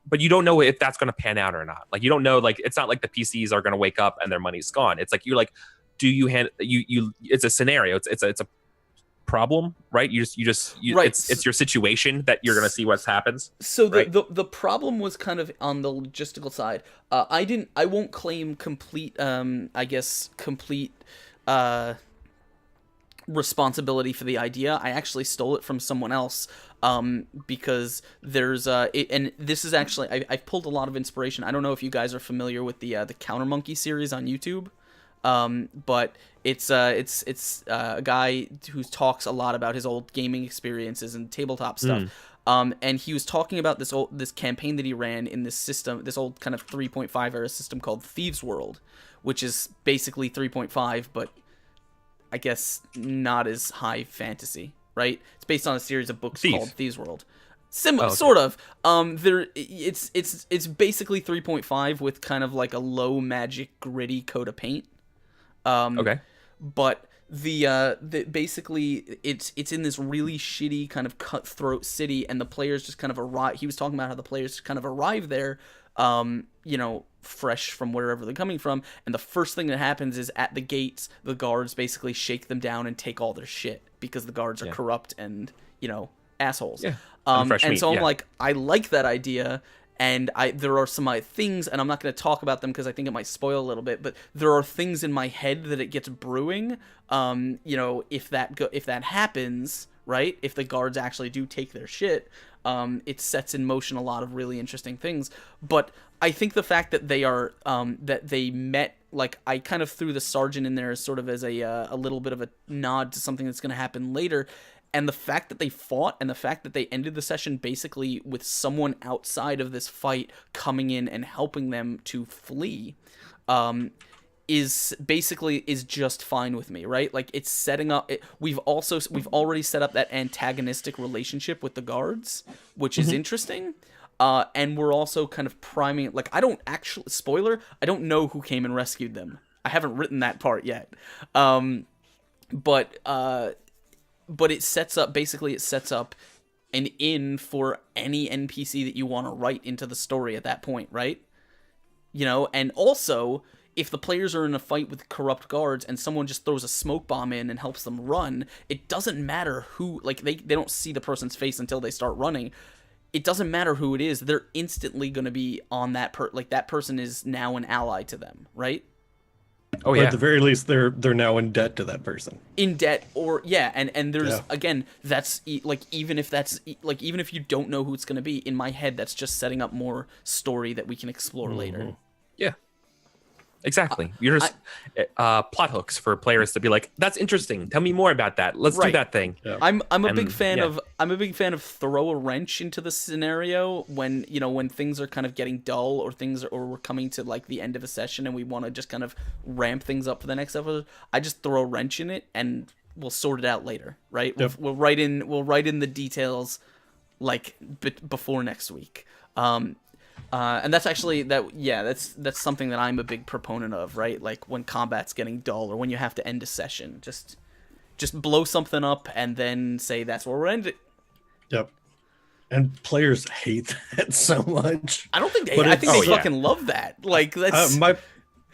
but you don't know if that's gonna pan out or not. Like, you don't know, like, it's not like the PCs are gonna wake up and their money's gone. It's like, you're like, do you it's a scenario. It's a problem, right? Right. It's your situation that you're gonna see what happens. So right? the problem was kind of on the logistical side. I won't claim complete responsibility for the idea. I actually stole it from someone else, because there's and this is actually, I've pulled a lot of inspiration. I don't know if you guys are familiar with the Counter Monkey series on YouTube. But it's a guy who talks a lot about his old gaming experiences and tabletop stuff. And he was talking about this campaign that he ran in this system, this old kind of 3.5 era system called Thieves World, which is basically 3.5, but I guess not as high fantasy, right? It's based on a series of books called Thieves World. Sort of. It's basically 3.5 with kind of like a low magic gritty coat of paint. Okay. But the basically it's in this really shitty kind of cutthroat city, and the players just kind of arrive. He was talking about how the players kind of arrive there, fresh from wherever they're coming from, and the first thing that happens is at the gates, the guards basically shake them down and take all their shit because the guards are corrupt and assholes. Yeah. And so I'm like, I like that idea. And there are some things, and I'm not going to talk about them because I think it might spoil a little bit, but there are things in my head that it gets brewing. If that happens, right? If the guards actually do take their shit, it sets in motion a lot of really interesting things. But I think the fact that they are that they met, like, I kind of threw the sergeant in there as sort of as a little bit of a nod to something that's going to happen later. And the fact that they fought, and the fact that they ended the session basically with someone outside of this fight coming in and helping them to flee, is just fine with me, right? Like, it's setting up. We've already set up that antagonistic relationship with the guards, which is interesting. And we're also kind of priming. Like, I don't actually, spoiler, I don't know who came and rescued them. I haven't written that part yet. But it sets up an in for any NPC that you want to write into the story at that point, right? And also, if the players are in a fight with corrupt guards and someone just throws a smoke bomb in and helps them run, it doesn't matter who, like, they don't see the person's face until they start running. It doesn't matter who it is. They're instantly going to be on that that person is now an ally to them, right? Oh or yeah. at the very least, they're now in debt to that person. In debt, or and there's again, that's like, even if you don't know who it's going to be, in my head, that's just setting up more story that we can explore later. Yeah. Exactly. You're just plot hooks for players to be like, that's interesting. Tell me more about that. Let's do that thing. Yeah. I'm a big fan of throw a wrench into the scenario when things are kind of getting dull, or we're coming to like the end of a session and we want to just kind of ramp things up for the next episode. I just throw a wrench in it and we'll sort it out later, right? Yep. We'll write in the details like before next week. And that's actually that's something that I'm a big proponent of, right? Like, when combat's getting dull, or when you have to end a session, just blow something up and then say that's where we're ending. Yep. And players hate that so much. I don't think they. I think they fucking love that. Like, that's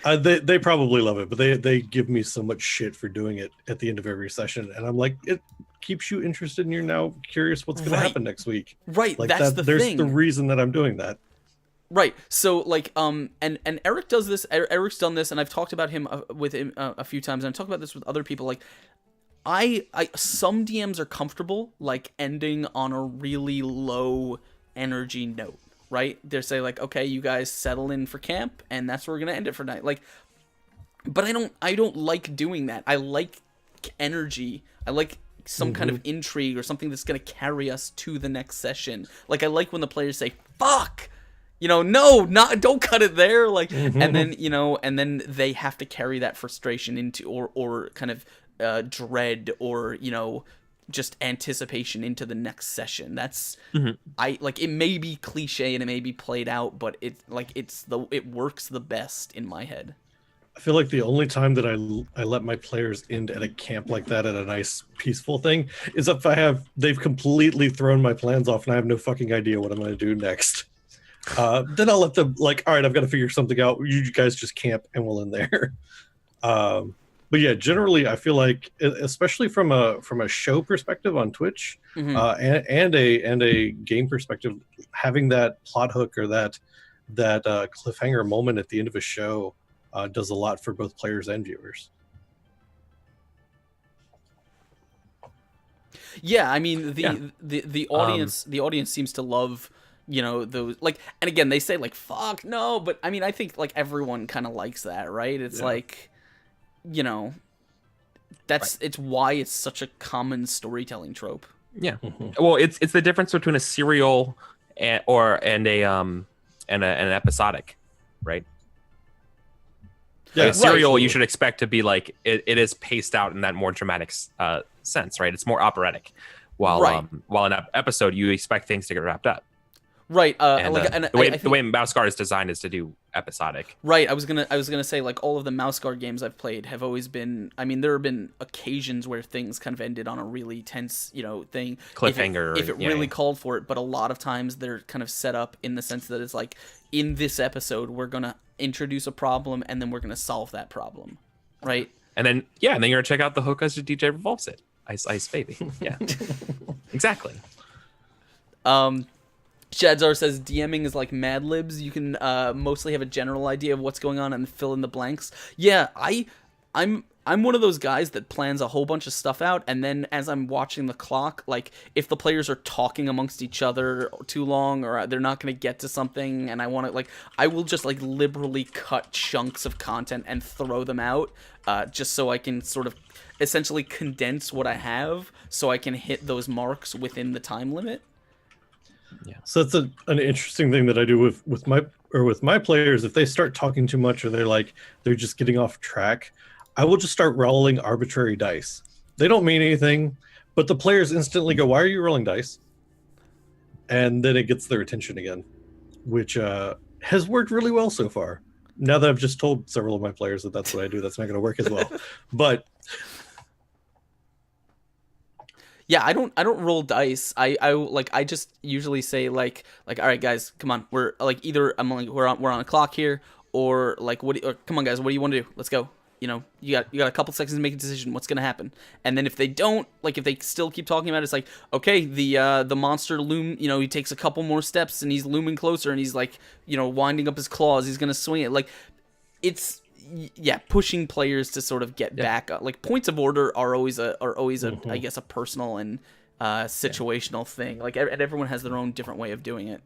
they probably love it, but they give me so much shit for doing it at the end of every session, and I'm like, it keeps you interested, and you're now curious what's going to happen next week. Right. Like, that's the there's thing. the reason that I'm doing that. Right. So like and Eric does this. Eric's done this, and I've talked about him with him a few times, and I've talked about this with other people. Like I some DMs are comfortable like ending on a really low energy note, right? They're saying like, okay, you guys settle in for camp, and that's where we're gonna end it for night. Like, but I don't like doing that. I like energy. I like some kind of intrigue or something that's gonna carry us to the next session. Like I like when the players say, "Fuck." No, not don't cut it there. Like, and then and then they have to carry that frustration into or kind of dread or just anticipation into the next session. That's I like. It may be cliche and it may be played out, but it works the best in my head. I feel like the only time that I let my players end at a camp like that at a nice peaceful thing is if they've completely thrown my plans off and I have no fucking idea what I'm going to do next. Then I'll let them like, all right, I've got to figure something out. You guys just camp and we'll end there. But yeah, generally I feel like, especially from a show perspective on Twitch, and a game perspective, having that plot hook or that cliffhanger moment at the end of a show does a lot for both players and viewers. Yeah, I mean the audience seems to love those, like, and again they say like fuck no, but I mean I think like everyone kind of likes that, right? It's like that's right. It's why it's such a common storytelling trope. Yeah. Well, it's the difference between a serial and an episodic, right? Yeah, like serial you should expect to be like it is paced out in that more dramatic sense, right? It's more operatic, while an episode you expect things to get wrapped up. Right. The way Mouse Guard is designed is to do episodic. Right. I was gonna say like all of the Mouse Guard games I've played have always been. I mean, there have been occasions where things kind of ended on a really tense, thing, cliffhanger, if it really called for it. But a lot of times they're kind of set up in the sense that it's like, in this episode we're gonna introduce a problem and then we're gonna solve that problem, right? And then you're gonna check out the hook as the DJ revolves it. Ice, ice, baby. Yeah. Exactly. Shadzar says DMing is like Mad Libs. You can mostly have a general idea of what's going on and fill in the blanks. Yeah, I'm one of those guys that plans a whole bunch of stuff out, and then as I'm watching the clock, like if the players are talking amongst each other too long or they're not going to get to something and I want to, like, I will just like liberally cut chunks of content and throw them out just so I can sort of essentially condense what I have so I can hit those marks within the time limit. Yeah. So that's an interesting thing that I do with my players. If they start talking too much or they're just getting off track, I will just start rolling arbitrary dice. They don't mean anything, but the players instantly go, "Why are you rolling dice?" And then it gets their attention again, which has worked really well so far. Now that I've just told several of my players that that's what I do, that's not going to work as well. But yeah, I don't roll dice. I just usually say like all right guys, come on. We're like either we're on a clock here, or like come on guys, what do you want to do? Let's go. You got a couple seconds to make a decision. What's gonna happen? And then if they don't, like if they still keep talking about it, it's like, okay, the monster loom, he takes a couple more steps and he's looming closer and he's like, winding up his claws. He's gonna swing it. Like it's pushing players to sort of get back. Like points of order are always I guess a personal and situational thing. Like and everyone has their own different way of doing it.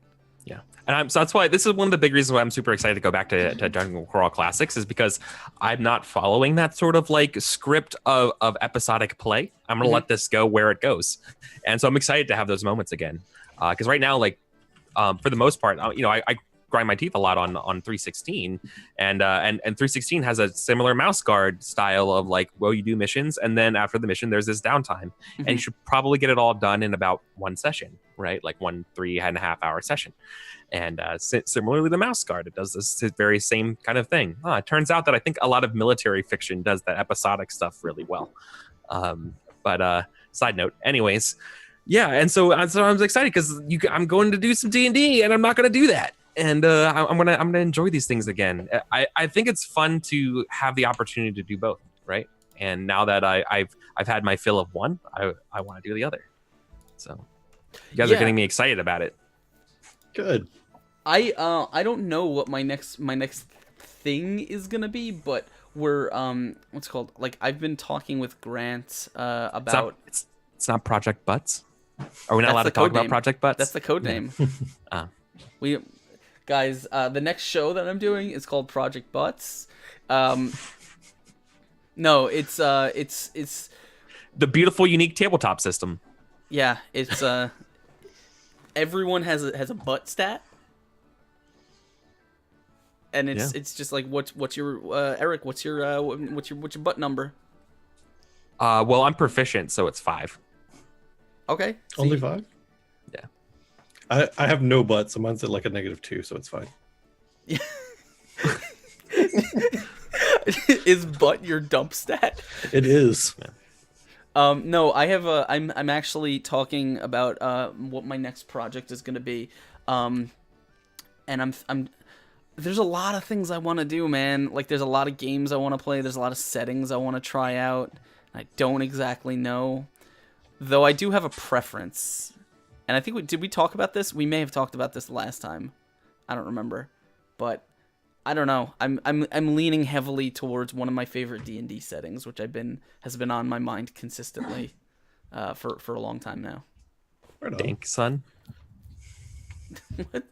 Yeah, and so that's why this is one of the big reasons why I'm super excited to go back to Dungeon Crawl Classics, is because I'm not following that sort of like script of episodic play. I'm gonna let this go where it goes, and so I'm excited to have those moments again. Because right now, like for the most part, I grind my teeth a lot on 316, and 316 has a similar Mouse Guard style of like, well, you do missions, and then after the mission there's this downtime, and you should probably get it all done in about one session, right? Like 3.5 hour session. And similarly the Mouse Guard, it does this very same kind of thing. It turns out that I think a lot of military fiction does that episodic stuff really well. But side note, anyways, yeah, and so I'm excited because I'm going to do some D&D, and I'm not going to do that. And I'm gonna enjoy these things again. I think it's fun to have the opportunity to do both, right? And now that I've had my fill of one, I want to do the other. So you guys are getting me excited about it. Good. I don't know what my next thing is gonna be, but we're what's it called, like, I've been talking with Grant about It's not Project Butts. Are we not That's allowed the to talk code about name. Project Butts? That's the code name. Ah. We guys, the next show that I'm doing is called Project Butts. No, it's The beautiful, unique tabletop system. yeah, it's everyone has a butt stat, and it's just like what's your Eric? What's your butt number? Well, I'm proficient, so it's 5. Okay, Only 5? Yeah. I have no butt, so mine's at like a -2, so it's fine. Is butt your dump stat? It is. No, I have I'm actually talking about what my next project is gonna be, and I'm there's a lot of things I want to do, man. Like, there's a lot of games I want to play. There's a lot of settings I want to try out. I don't exactly know, though. I do have a preference, and I think did we talk about this? We may have talked about this last time. I don't remember, but I don't know. I'm leaning heavily towards one of my favorite D&D settings, which has been on my mind consistently for a long time now. Right on. Dink, son. What?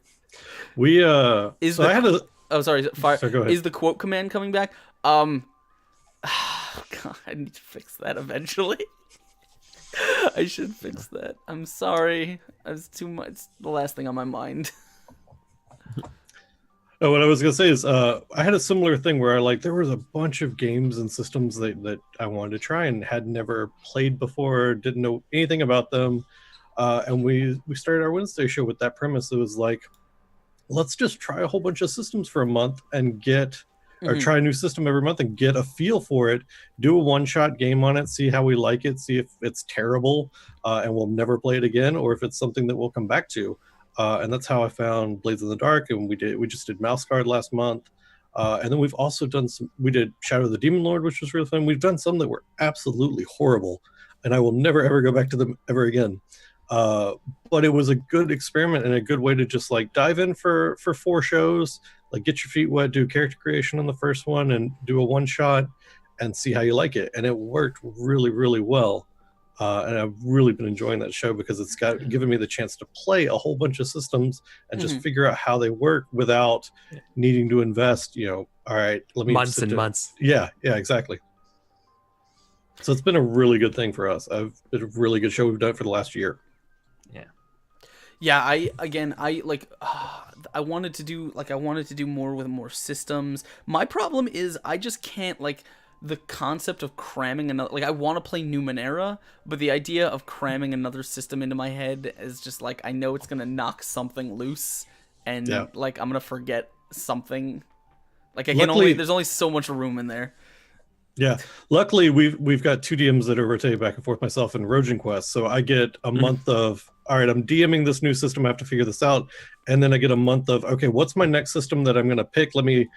We Is so the I had a Oh, sorry. Fire. Sorry, go ahead. Is the quote command coming back? God, I need to fix that eventually. I should fix that. I'm sorry. I was too much. It's the last thing on my mind. Oh, what I was gonna say is, I had a similar thing where there was a bunch of games and systems that I wanted to try and had never played before, didn't know anything about them, and we started our Wednesday show with that premise. It was like, let's just try a whole bunch of systems for a month and or try a new system every month and get a feel for it. Do a one-shot game on it, see how we like it, see if it's terrible, and we'll never play it again, or if it's something that we'll come back to. And that's how I found Blades in the Dark, and we just did Mouse Guard last month, and then we've also done we did Shadow of the Demon Lord, which was really fun. We've done some that were absolutely horrible, and I will never ever go back to them ever again. But it was a good experiment and a good way to just dive in for 4 shows, get your feet wet, do character creation on the first one, and do a one shot and see how you like it. And it worked really, really well. And I've really been enjoying that show because it's given me the chance to play a whole bunch of systems and just figure out how they work without needing to invest, all right, let me months and months. Yeah, exactly. So it's been a really good thing for us. It's been a really good show we've done for the last year. Yeah, I wanted to do more with more systems. My problem is I just can't the concept of cramming another, I want to play Numenera, but the idea of cramming another system into my head is just I know it's gonna knock something loose, and I'm gonna forget something. There's only so much room in there. Yeah, luckily we've got 2 DMs that are rotating back and forth, myself and Rojan Quest, so I get a month of, all right, I'm DMing this new system, I have to figure this out, and then I get a month of, okay, what's my next system that I'm going to pick? Let me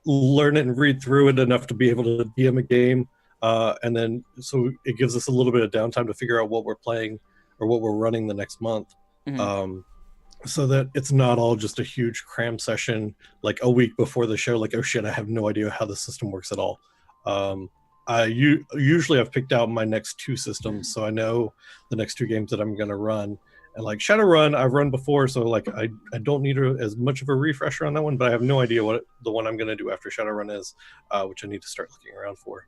learn it and read through it enough to be able to DM a game, and then so it gives us a little bit of downtime to figure out what we're playing or what we're running the next month, so that it's not all just a huge cram session a week before the show, oh shit, I have no idea how the system works at all. Usually I've picked out my next 2 systems, so I know the next 2 games that I'm going to run. And Shadowrun, I've run before, so I don't need as much of a refresher on that one, but I have no idea what the one I'm going to do after Shadowrun is, which I need to start looking around for.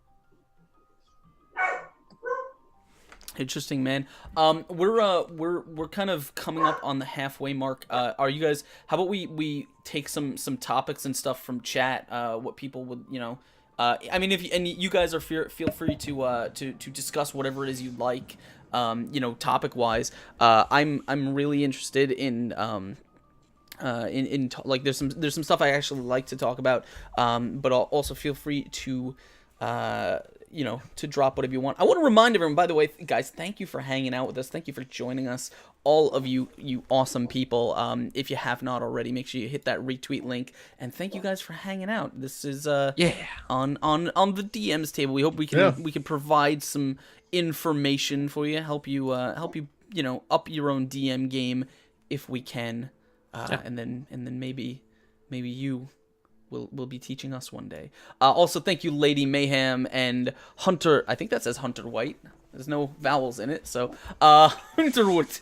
Interesting, man. We're kind of coming up on the halfway mark. Are you guys? How about we take some topics and stuff from chat? What people would I mean, if you guys are feel free to discuss whatever it is you like, topic wise. I'm really interested in there's some stuff I actually like to talk about, but I'll also feel free to to drop whatever you want. I want to remind everyone, by the way, guys, thank you for hanging out with us. Thank you for joining us. All of you awesome people. If you have not already, make sure you hit that retweet link. And thank you guys for hanging out. This is on the DMs table. We hope we can provide some information for you, help you up your own DM game if we can. and then maybe you will be teaching us one day. Also, thank you, Lady Mayhem and Hunter. I think that says Hunter White. There's no vowels in it, so Hunter White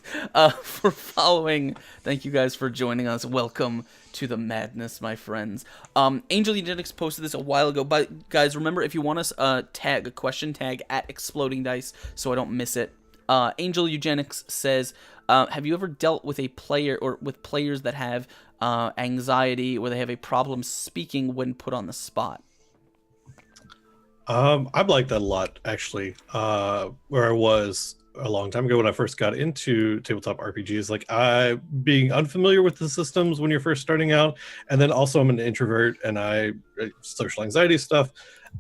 for following. Thank you guys for joining us. Welcome to the madness, my friends. Angel Eugenics posted this a while ago, but guys, remember, if you want us tag a question tag at Exploding Dice so I don't miss it. Angel Eugenics says, have you ever dealt with a player or with players that have anxiety or they have a problem speaking when put on the spot? I've liked that a lot, actually. Where I was a long time ago when I first got into tabletop RPGs, like being unfamiliar with the systems when you're first starting out, and then also I'm an introvert and social anxiety stuff.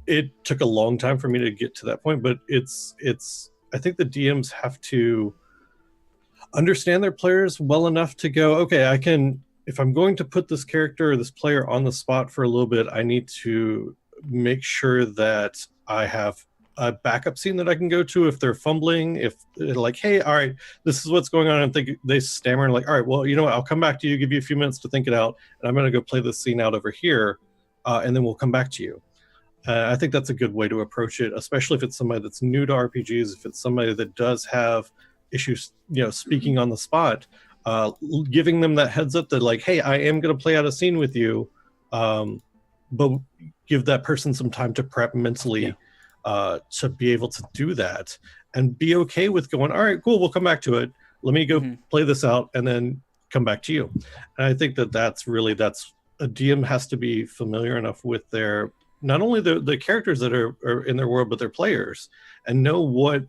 It took a long time for me to get to that point, but it's I think the DMs have to understand their players well enough to go, okay, if I'm going to put this character or this player on the spot for a little bit, I need to make sure that I have a backup scene that I can go to if they're fumbling, if they're like, hey, all right, this is what's going on. And they stammer and like, all right, well, you know what? I'll come back to you, give you a few minutes to think it out. And I'm going to go play this scene out over here. And then we'll come back to you. I think that's a good way to approach it, especially if it's somebody that's new to RPGs, if it's somebody that does have issues, speaking on the spot, giving them that heads up that like, hey, I am going to play out a scene with you, but give that person some time to prep mentally to be able to do that and be okay with going, all right, cool, we'll come back to it. Let me go play this out and then come back to you. And I think that's a DM has to be familiar enough with not only the characters that are in their world, but their players, and know what,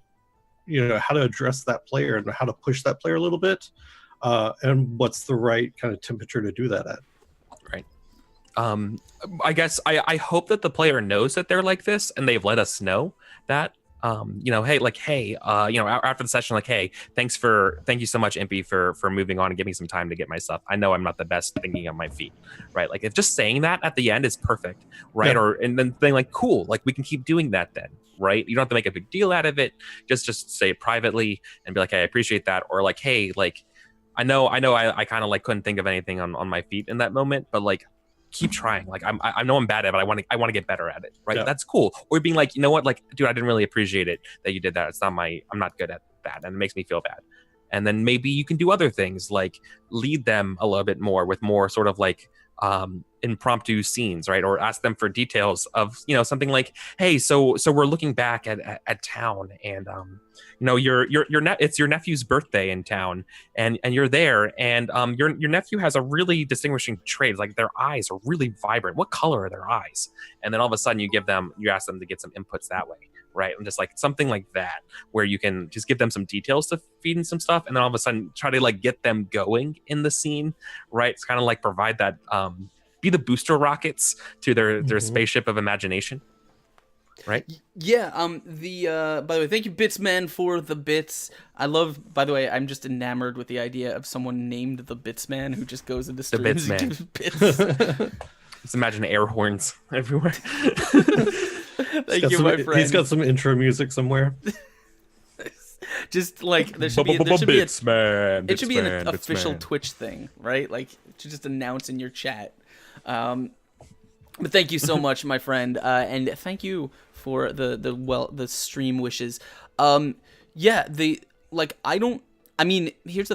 how to address that player and how to push that player a little bit, and what's the right kind of temperature to do that at. Right. I guess I hope that the player knows that they're like this and they've let us know that, hey, after the session, like, hey, thank you so much, Impy, for moving on and giving me some time to get my stuff. I know I'm not the best thinking on my feet, right? Like, if just saying that at the end is perfect, right? Yeah. And then being like, cool, like we can keep doing that then, right? You don't have to make a big deal out of it. Just say it privately and be like, hey, I appreciate that. Or like, hey, like, I know I kind of like couldn't think of anything on my feet in that moment, but like, keep trying. Like I know I'm bad at it, but I want to get better at it, right? Yeah. That's cool. Or being like, you know what, like, dude, I didn't really appreciate it that you did that. I'm not good at that, and it makes me feel bad. And then maybe you can do other things, like lead them a little bit more with more sort of like impromptu scenes, right? Or ask them for details of, something like, hey, so we're looking back at town, and it's your nephew's birthday in town, and you're there, and your nephew has a really distinguishing trait, like their eyes are really vibrant. What color are their eyes? And then all of a sudden you ask them to get some inputs that way, right? And just like something like that, where you can just give them some details to feed in some stuff, and then all of a sudden try to like get them going in the scene, right? It's kind of like provide that be the booster rockets to their spaceship of imagination. Right? Yeah. By the way, thank you, Bitsman, for the bits. I love. By the way, I'm just enamored with the idea of someone named the Bitsman who just goes into streams and gives bits. Just imagine air horns everywhere. Thank you, my friend. He's got some intro music somewhere. Just like there should be Bitsman. It should be an official Twitch thing, right? Like to just announce in your chat. But thank you so much, my friend, and thank you for the stream wishes. Here's the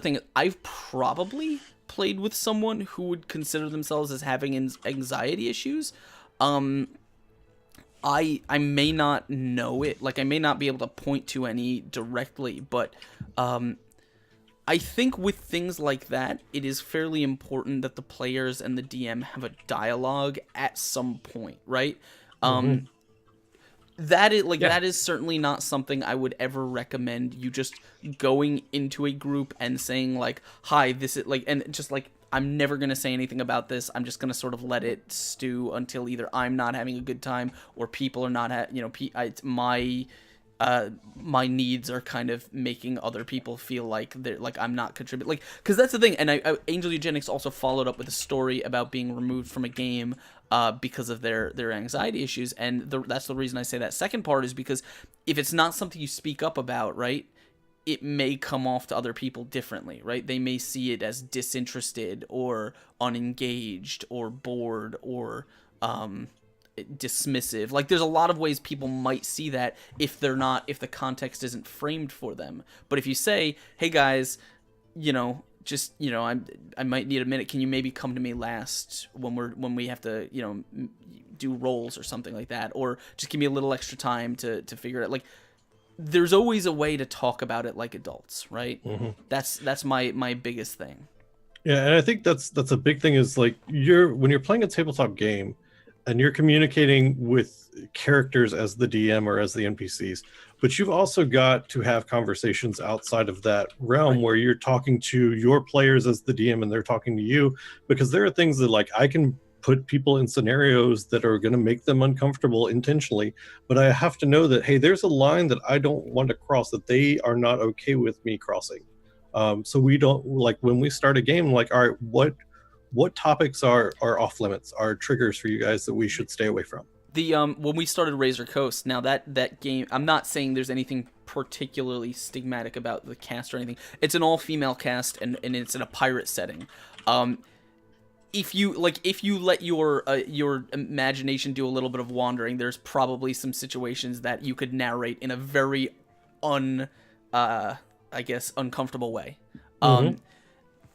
thing. I've probably played with someone who would consider themselves as having anxiety issues. I may not know it, like I may not be able to point to any directly, but I think with things like that, it is fairly important that the players and the DM have a dialogue at some point, right? That is certainly not something I would ever recommend you just going into a group and saying like, hi, this is like, and just like, I'm never going to say anything about this. I'm just going to sort of let it stew until either I'm not having a good time or people are not, my needs are kind of making other people feel like they're like I'm not contributing, like, because that's the thing. And Angel Eugenics also followed up with a story about being removed from a game because of their anxiety issues, and that's the reason I say that second part is because if it's not something you speak up about, right, it may come off to other people differently, right? They may see it as disinterested or unengaged or bored or dismissive. Like, there's a lot of ways people might see that if the context isn't framed for them. But if you say, hey guys, I might need a minute, can you maybe come to me last when we have to do rolls or something like that, or just give me a little extra time to figure it out. Like, there's always a way to talk about it like adults, right? Mm-hmm. That's my biggest thing. Yeah, and I think that's a big thing is like when you're playing a tabletop game and you're communicating with characters as the DM or as the NPCs, but you've also got to have conversations outside of that realm, right, where you're talking to your players as the DM and they're talking to you, because there are things that, like, I can put people in scenarios that are going to make them uncomfortable intentionally, but I have to know that, hey, there's a line that I don't want to cross, that they are not okay with me crossing. So we don't, like, when we start a game, like, all right, what topics are off limits, are triggers for you guys that we should stay away from? The when we started Razor Coast, now that game, I'm not saying there's anything particularly stigmatic about the cast or anything. It's an all-female cast, and it's in a pirate setting. If you let your imagination do a little bit of wandering, there's probably some situations that you could narrate in a very uncomfortable way. Mm-hmm.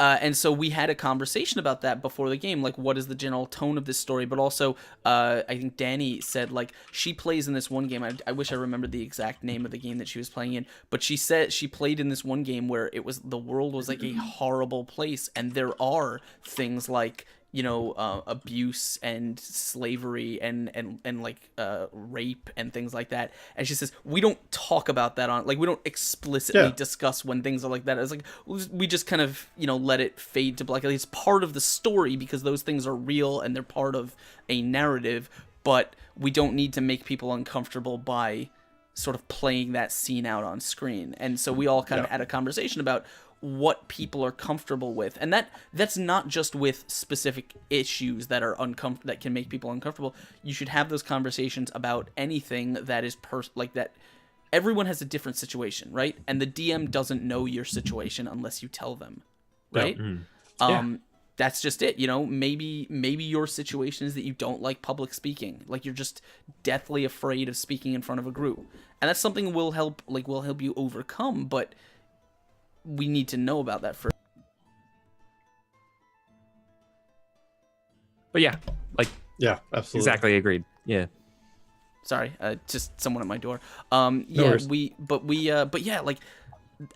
And so we had a conversation about that before the game, like, what is the general tone of this story? But also, I think Danny said, like, she plays in this one game. I wish I remembered the exact name of the game that she was playing in, but she said she played in this one game where the world was like a horrible place, and there are things like, abuse and slavery and rape and things like that. And she says, we don't talk about that we don't explicitly discuss when things are like that. It's like, we just kind of, let it fade to black. It's part of the story because those things are real and they're part of a narrative, but we don't need to make people uncomfortable by sort of playing that scene out on screen. And so we all kind of had a conversation about what people are comfortable with, and that's not just with specific issues that are that can make people uncomfortable. You should have those conversations about anything that is like that. Everyone has a different situation, right? And the DM doesn't know your situation unless you tell them, right? Mm-hmm. That's just it. Maybe your situation is that you don't like public speaking, like you're just deathly afraid of speaking in front of a group, and that's something will help you overcome, but we need to know about that first. But yeah, absolutely, exactly, agreed. Yeah. Sorry, just someone at my door.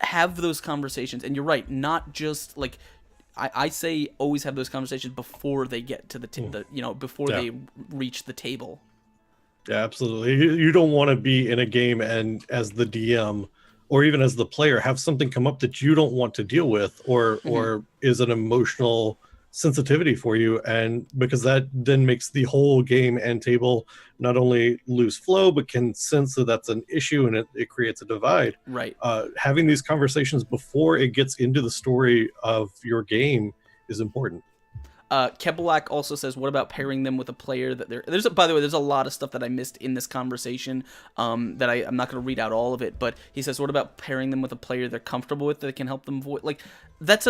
Have those conversations, and you're right. Not just like I say, always have those conversations before they get to before they reach the table. Yeah, absolutely. You don't want to be in a game and as the DM, or even as the player, have something come up that you don't want to deal with, or is an emotional sensitivity for you, and because that then makes the whole game and table not only lose flow, but can sense that that's an issue, and it creates a divide. Right. Having these conversations before it gets into the story of your game is important. Kebelak also says, what about pairing them with a player that by the way, there's a lot of stuff that I missed in this conversation that I'm not going to read out all of it, but he says, what about pairing them with a player they're comfortable with that can help them avoid, like, that's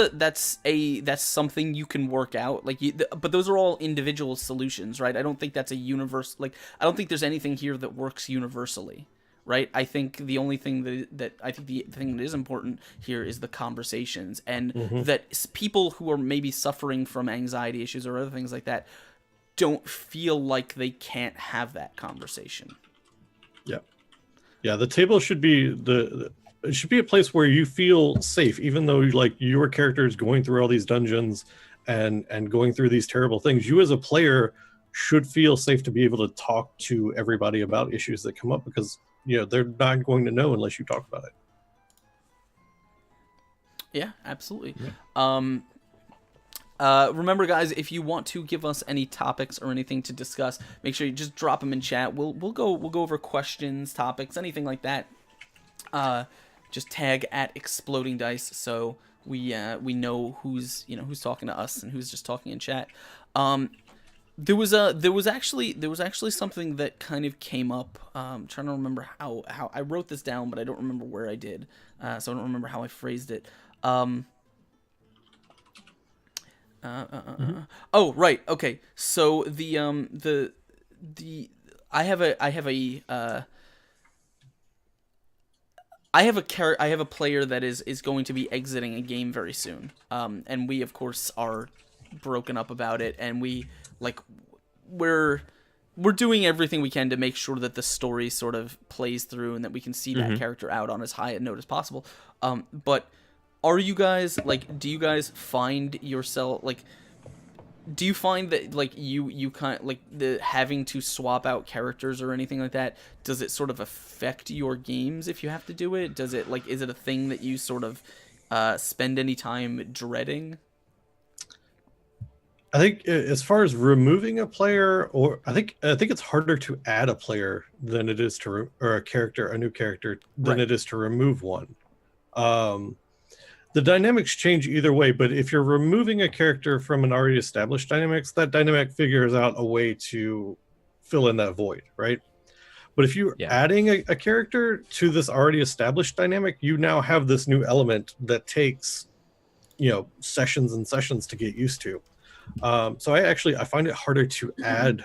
something you can work out, like, but those are all individual solutions, right? I don't think that's a universe, like, I don't think there's anything here that works universally. Right, I think the only thing the thing that is important here is the conversations, and that people who are maybe suffering from anxiety issues or other things like that don't feel like they can't have that conversation. Yeah. The table should be it should be a place where you feel safe, even though like your character is going through all these dungeons and going through these terrible things. You as a player should feel safe to be able to talk to everybody about issues that come up, because they're not going to know unless you talk about it. Yeah, absolutely. Remember, guys, if you want to give us any topics or anything to discuss, make sure you just drop them in chat. We'll go over questions, topics, anything like that. Just tag at Exploding Dice, so we know who's talking to us and who's just talking in chat. There was actually something that kind of came up. I'm trying to remember how I wrote this down, but I don't remember where I did. So I don't remember how I phrased it. Um, oh, right. Okay. So the I have a player that is going to be exiting a game very soon. And we of course are broken up about it, and like we're we're doing everything we can to make sure that the story sort of plays through and that we can see that character out on as high a note as possible. But are you guys like? Do you guys find yourself like? Do you find that like you kind of like the having to swap out characters or anything like that? Does it sort of affect your games if you have to do it? Does it like is it a thing that you sort of spend any time dreading? I think as far as removing a player, or I think it's harder to add a player than it is to or a new character than it is to remove one. Um, the dynamics change either way, but if you're removing a character from an already established dynamics, that dynamic figures out a way to fill in that void, right? But if you're adding a character to this already established dynamic, you now have this new element that takes, sessions and sessions to get used to. So I find it harder to add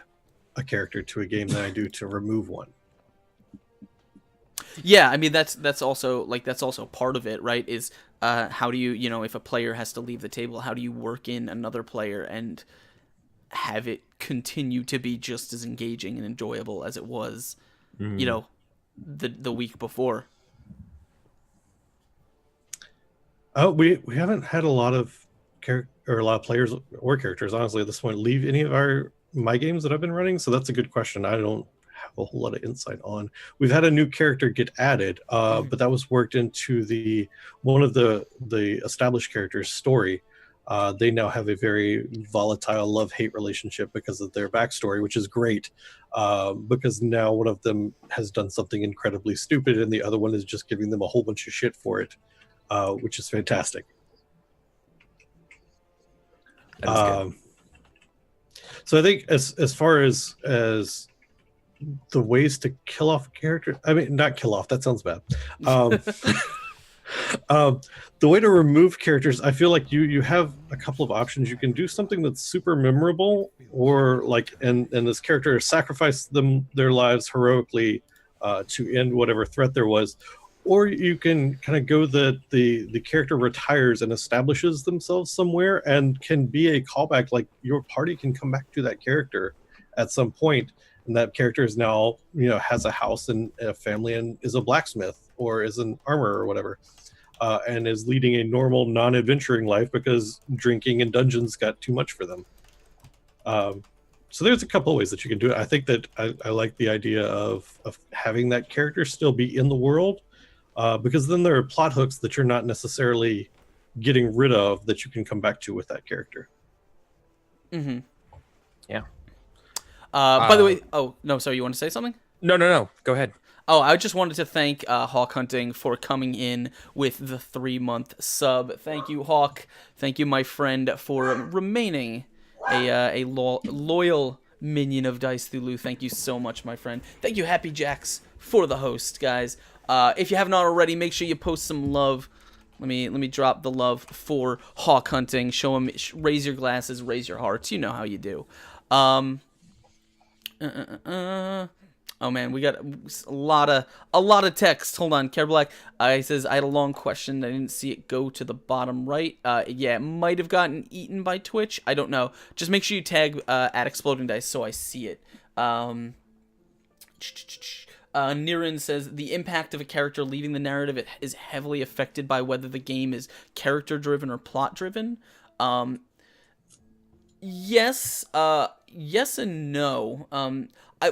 a character to a game than I do to remove one. Yeah, I mean that's also part of it, right? Is how do you if a player has to leave the table, how do you work in another player and have it continue to be just as engaging and enjoyable as it was, the week before? Oh, we haven't had a lot of a lot of players or characters, honestly, at this point, leave any of my games that I've been running. So that's a good question. I don't have a whole lot of insight on. We've had a new character get added, but that was worked into one of the established characters' story. They now have a very volatile love-hate relationship because of their backstory, which is great. Because now one of them has done something incredibly stupid, and the other one is just giving them a whole bunch of shit for it, which is fantastic. So I think as far as the ways to kill off characters, I mean, not kill off, that sounds bad. The way to remove characters, I feel like you have a couple of options. You can do something that's super memorable, or like and this character sacrificed their lives heroically to end whatever threat there was. Or you can kind of go that the character retires and establishes themselves somewhere and can be a callback. Like your party can come back to that character at some point, and that character is now has a house and a family and is a blacksmith or is an armor or whatever, and is leading a normal non-adventuring life because drinking and dungeons got too much for them. So there's a couple of ways that you can do it. I think that I like the idea of having that character still be in the world. Because then there are plot hooks that you're not necessarily getting rid of that you can come back to with that character. Mm-hmm. Yeah. By the way, oh, no, sorry, you want to say something? No. Go ahead. Oh, I just wanted to thank Hawk Hunting for coming in with the 3-month sub. Thank you, Hawk. Thank you, my friend, for remaining a loyal minion of Dice Thulu. Thank you so much, my friend. Thank you, Happy Jacks, for the host, guys. If you have not already, make sure you post some love. Let me drop the love for Hawk Hunting. Show him, raise your glasses, raise your hearts. You know how you do. Oh man, we got a lot of text. Hold on, Care Black. He says I had a long question. I didn't see it go to the bottom right. Yeah, it might have gotten eaten by Twitch. I don't know. Just make sure you tag at Exploding Dice so I see it. Niren says the impact of a character leaving the narrative is heavily affected by whether the game is character driven or plot driven. Yes and no.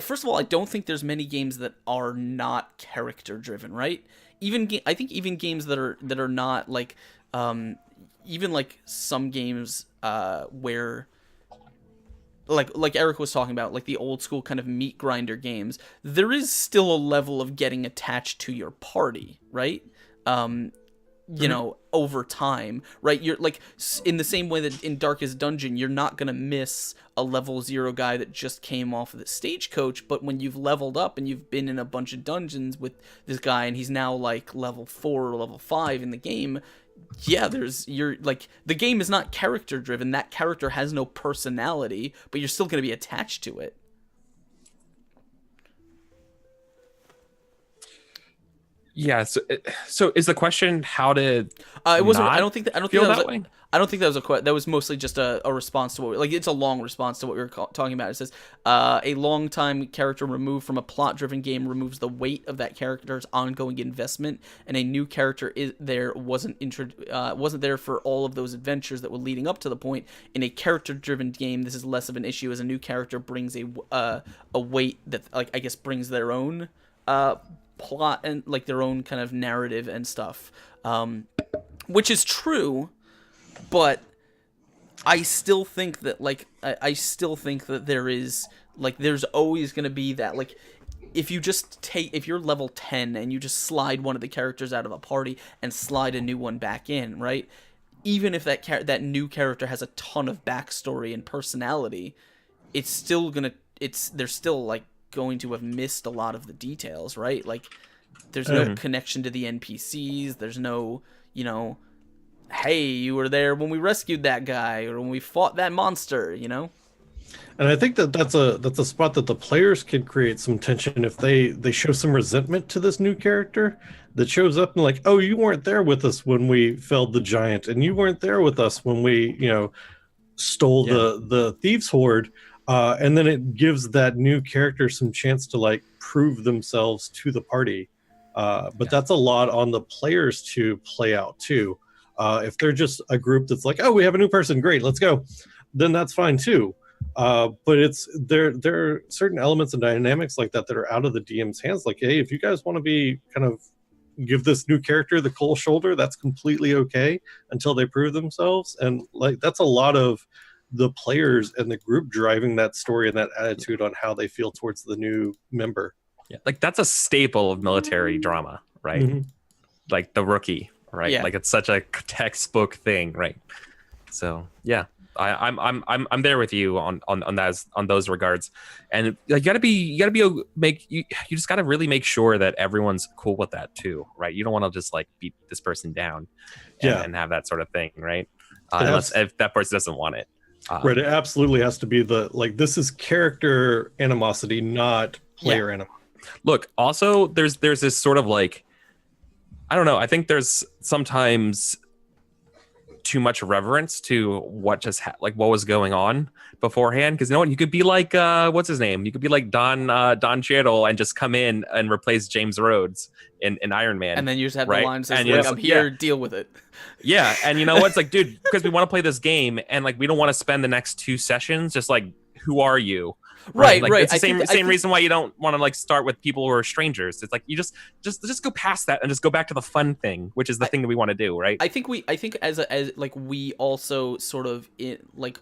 First of all, I don't think there's many games that are not character driven, right? I think even games that are not like even like some games where like Eric was talking about, like the old school kind of meat grinder games, there is still a level of getting attached to your party, right? you know, over time, right? You're like, in the same way that in Darkest Dungeon, you're not gonna miss a level 0 guy that just came off of the stagecoach, but when you've leveled up and you've been in a bunch of dungeons with this guy and he's now like level 4 or level 5 in the game, yeah, you're like, the game is not character driven. That character has no personality, but you're still gonna be attached to it. Yeah. So is the question how to? It wasn't. Not I don't think that. I don't feel think that was. that way? I don't think that was that was mostly just a response to what like, it's a long response to what we were talking about. It says a long time character removed from a plot driven game removes the weight of that character's ongoing investment, and a new character wasn't there for all of those adventures that were leading up to the point. In a character driven game, this is less of an issue, as a new character brings a weight that, like, I guess brings their own plot and like their own kind of narrative and stuff, which is true, but I still think that I still think that there is like, there's always going to be that, like, if you're level 10 and you just slide one of the characters out of a party and slide a new one back in, right, even if that new character has a ton of backstory and personality, it's still they're still like going to have missed a lot of the details, right? Like, there's no connection to the NPCs. There's no, you know, hey, you were there when we rescued that guy or when we fought that monster, you know? And I think that's a spot that the players can create some tension if they show some resentment to this new character that shows up and like, oh, you weren't there with us when we felled the giant, and you weren't there with us when we, you know, stole the thieves' hoard. And then it gives that new character some chance to like prove themselves to the party. But that's a lot on the players to play out too. If they're just a group that's like, oh, we have a new person, great, let's go, then that's fine too. But there are certain elements and dynamics like that are out of the DM's hands. Like, hey, if you guys want to be kind of give this new character the cold shoulder, that's completely okay until they prove themselves. And like, that's a lot of the players and the group driving that story and that attitude on how they feel towards the new member. Yeah, like that's a staple of military drama, right? Mm-hmm. Like the rookie, right? Yeah. Like it's such a textbook thing, right? So yeah, I'm there with you on those regards, and you just gotta really make sure that everyone's cool with that too, right? You don't want to just like beat this person down, and have that sort of thing, right? Unless if that person doesn't want it. Right, it absolutely has to be this is character animosity, not player animosity. Look, also there's this sort of like, I don't know, I think there's sometimes too much reverence to what just what was going on beforehand, because you know what, you could be like what's his name, you could be like Don Cheadle and just come in and replace James Rhodes in Iron Man, and then you just have right? the line says, and like, I'm here, deal with it. Yeah, and you know what's like, dude, because we want to play this game and like we don't want to spend the next 2 sessions just like, who are you? Right. It's the same reason why you don't want to like start with people who are strangers. It's like you just go past that and just go back to the fun thing, which is the thing that we want to do, right? I think as like we also sort of like,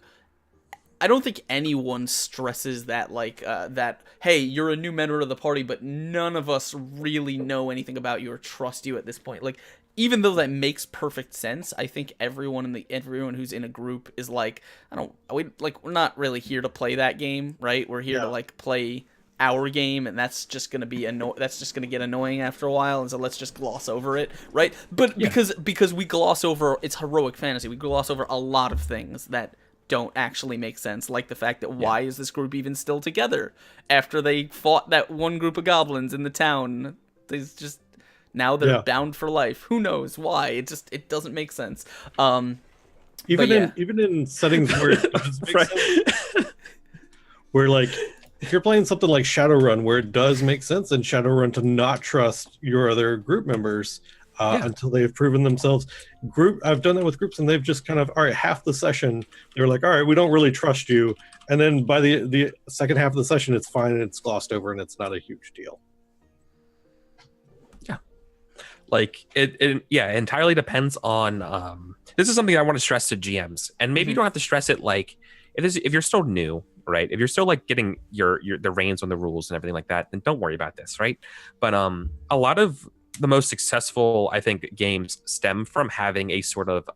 I don't think anyone stresses that like that, hey, you're a new member of the party, but none of us really know anything about you or trust you at this point. Like, even though that makes perfect sense, I think everyone who's in a group is like, we're not really here to play that game, right? We're here to like play our game, and that's just gonna get annoying after a while, and so let's just gloss over it, right? But because we gloss over, it's heroic fantasy, we gloss over a lot of things that don't actually make sense, like the fact that why is this group even still together after they fought that one group of goblins in the town? Now they're bound for life. Who knows why? It doesn't make sense. Even in settings where it does make sense, where like if you're playing something like Shadowrun, where it does make sense in Shadowrun to not trust your other group members until they've proven themselves. I've done that with groups, and they've just kind of, all right, half the session they're like, all right, we don't really trust you, and then by the second half of the session, it's fine and it's glossed over and it's not a huge deal. Like it entirely depends on this is something I want to stress to GMs, and maybe you don't have to stress it like if you're still new, right? If you're still like getting the reins on the rules and everything like that, then don't worry about this, right? But a lot of the most successful, I think, games stem from having a sort of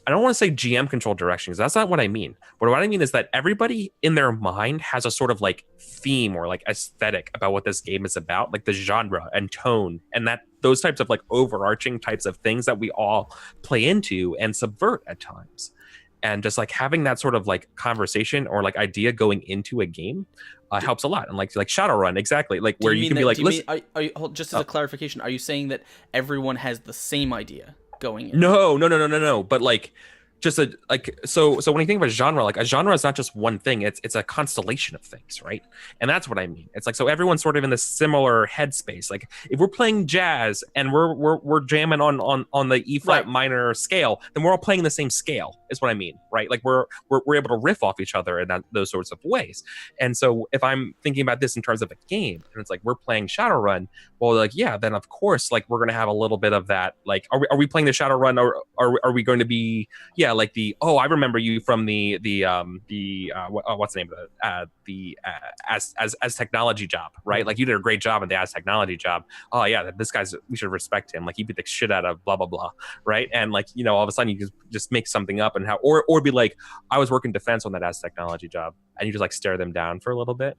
I don't want to say GM controlled direction because that's not what I mean. But what I mean is that everybody in their mind has a sort of like theme or like aesthetic about what this game is about, like the genre and tone, and that those types of like overarching types of things that we all play into and subvert at times. And just like having that sort of like conversation or like idea going into a game helps a lot. And like Shadowrun, exactly, like where you can be like, listen, just as a clarification, are you saying that everyone has the same idea going in? No. But like, just a like, so when you think of a genre, like a genre is not just one thing; it's a constellation of things, right? And that's what I mean. It's like so everyone's sort of in this similar headspace. Like if we're playing jazz and we're jamming on the E flat minor scale, then we're all playing the same scale. Is what I mean, right? Like we're able to riff off each other in those sorts of ways. And so if I'm thinking about this in terms of a game, and it's like we're playing Shadowrun, well, like yeah, then of course, like we're gonna have a little bit of that. Like, are we playing the Shadowrun, or are we going to be like the I remember you from the what's the name of the as technology job, right? Like you did a great job in the as technology job. Oh yeah, this guy's, we should respect him. Like he beat the shit out of blah blah blah, right? And like all of a sudden you just make something up and or be like, I was working defense on that as technology job, and you just like stare them down for a little bit.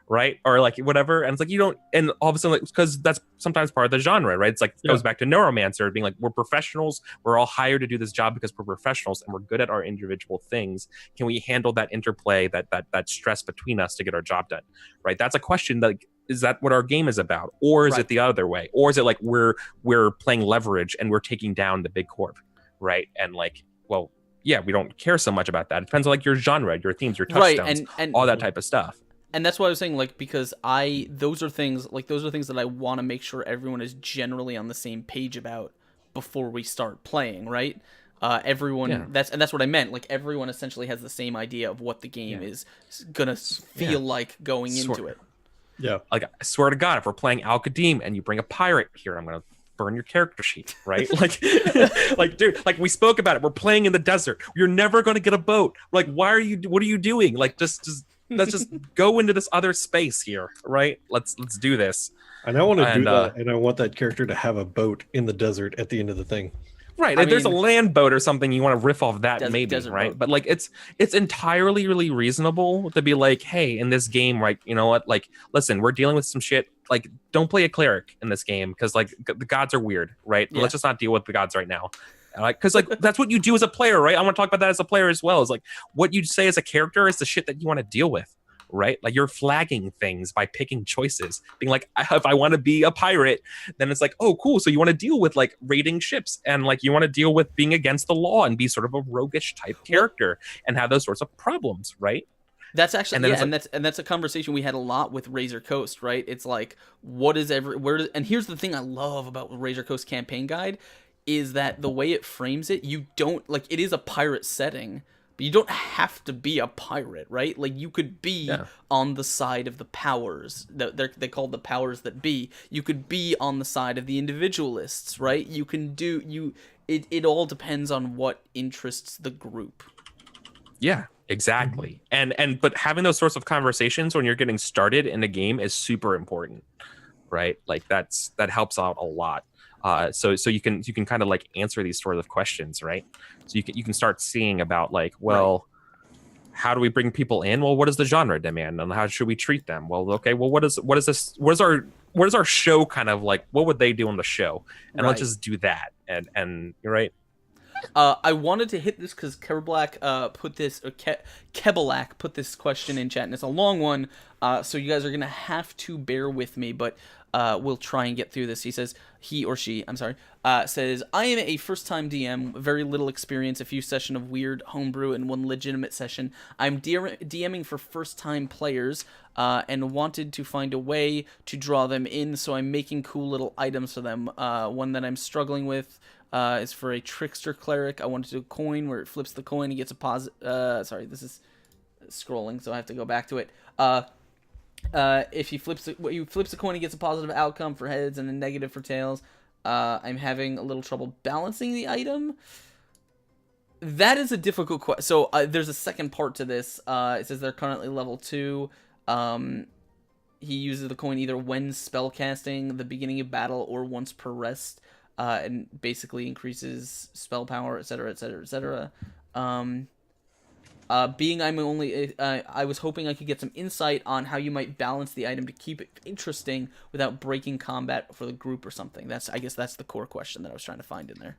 Right, or like whatever, and it's like you don't, and all of a sudden, like, because that's sometimes part of the genre, right? It's like it goes back to Neuromancer being like, we're professionals, we're all hired to do this job because we're professionals and we're good at our individual things. Can we handle that interplay, that stress between us to get our job done? Right, that's a question. Like, is that what our game is about, or is it the other way, or is it like we're playing leverage and we're taking down the big corp, right? And like, well, yeah, we don't care so much about that. It depends on like your genre, your themes, your touchdowns, and all that type of stuff. And that's why I was saying, like, because those are things that I want to make sure everyone is generally on the same page about before we start playing, right? Everyone, that's what I meant. Like, everyone essentially has the same idea of what the game is gonna feel like going into it. Yeah. Like, I swear to God, if we're playing Al-Qadim and you bring a pirate here, I'm gonna burn your character sheet, right? Like, like, dude, like we spoke about it. We're playing in the desert. You're never gonna get a boat. Like, what are you doing? Like, just let's just go into this other space here, right? Let's do this. And I want to do that, and I want that character to have a boat in the desert at the end of the thing. Right. If there's a land boat or something, you want to riff off that, maybe, right? Boat. But like, it's entirely really reasonable to be like, hey, in this game, right? You know what? Like, listen, we're dealing with some shit. Like, don't play a cleric in this game because like the gods are weird, right? Yeah. Let's just not deal with the gods right now. Because like that's what you do as a player, right? I want to talk about that as a player as well. Is like what you say as a character is the shit that you want to deal with, right? Like you're flagging things by picking choices, being like, if I want to be a pirate, then it's like, oh, cool. So you want to deal with like raiding ships, and like you want to deal with being against the law and be sort of a roguish type character and have those sorts of problems, right? That's actually and that's a conversation we had a lot with Razor Coast, right? It's like, what is and here's the thing I love about Razor Coast campaign guide is that the way it frames it, you don't like, it is a pirate setting, but you don't have to be a pirate, right? Like you could be on the side of the powers that they call the powers that be. You could be on the side of the individualists, right? You can it all depends on what interests the group. Yeah, exactly. And but having those sorts of conversations when you're getting started in a game is super important, right? Like that helps out a lot. So you can kind of like answer these sort of questions, right? So you can start seeing about like, well, how do we bring people in? Well, what does the genre demand, and how should we treat them? Well, okay, well, what is our show kind of like? What would they do on the show? And let's just do that. And you're right. I wanted to hit this because Kerblack Kebelak put this question in chat, and it's a long one, so you guys are gonna have to bear with me, but we'll try and get through this. He says, says, I am a first-time DM, very little experience, a few sessions of weird homebrew, and one legitimate session. I'm DMing for first-time players, and wanted to find a way to draw them in, so I'm making cool little items for them. One that I'm struggling with is for a trickster cleric. I wanted to do a coin where it flips the coin and gets a positive. This is scrolling, so I have to go back to it. If he flips the coin, he gets a positive outcome for heads and a negative for tails. I'm having a little trouble balancing the item. That is a difficult question. So there's a second part to this. It says they're currently level 2. he uses the coin either when spellcasting, the beginning of battle, or once per rest, and basically increases spell power, etc., etc., etc. Being I'm only, I was hoping I could get some insight on how you might balance the item to keep it interesting without breaking combat for the group or something. I guess that's the core question that I was trying to find in there.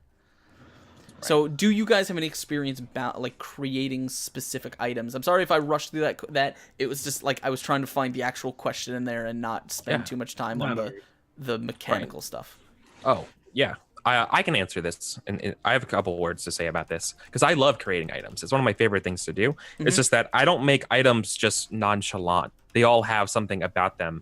Right. So, do you guys have any experience like creating specific items? I'm sorry if I rushed through that. It was just like I was trying to find the actual question in there and not spend too much time on the mechanical stuff. Oh, yeah. I can answer this, and I have a couple words to say about this, because I love creating items. It's one of my favorite things to do. Mm-hmm. It's just that I don't make items just nonchalant. They all have something about them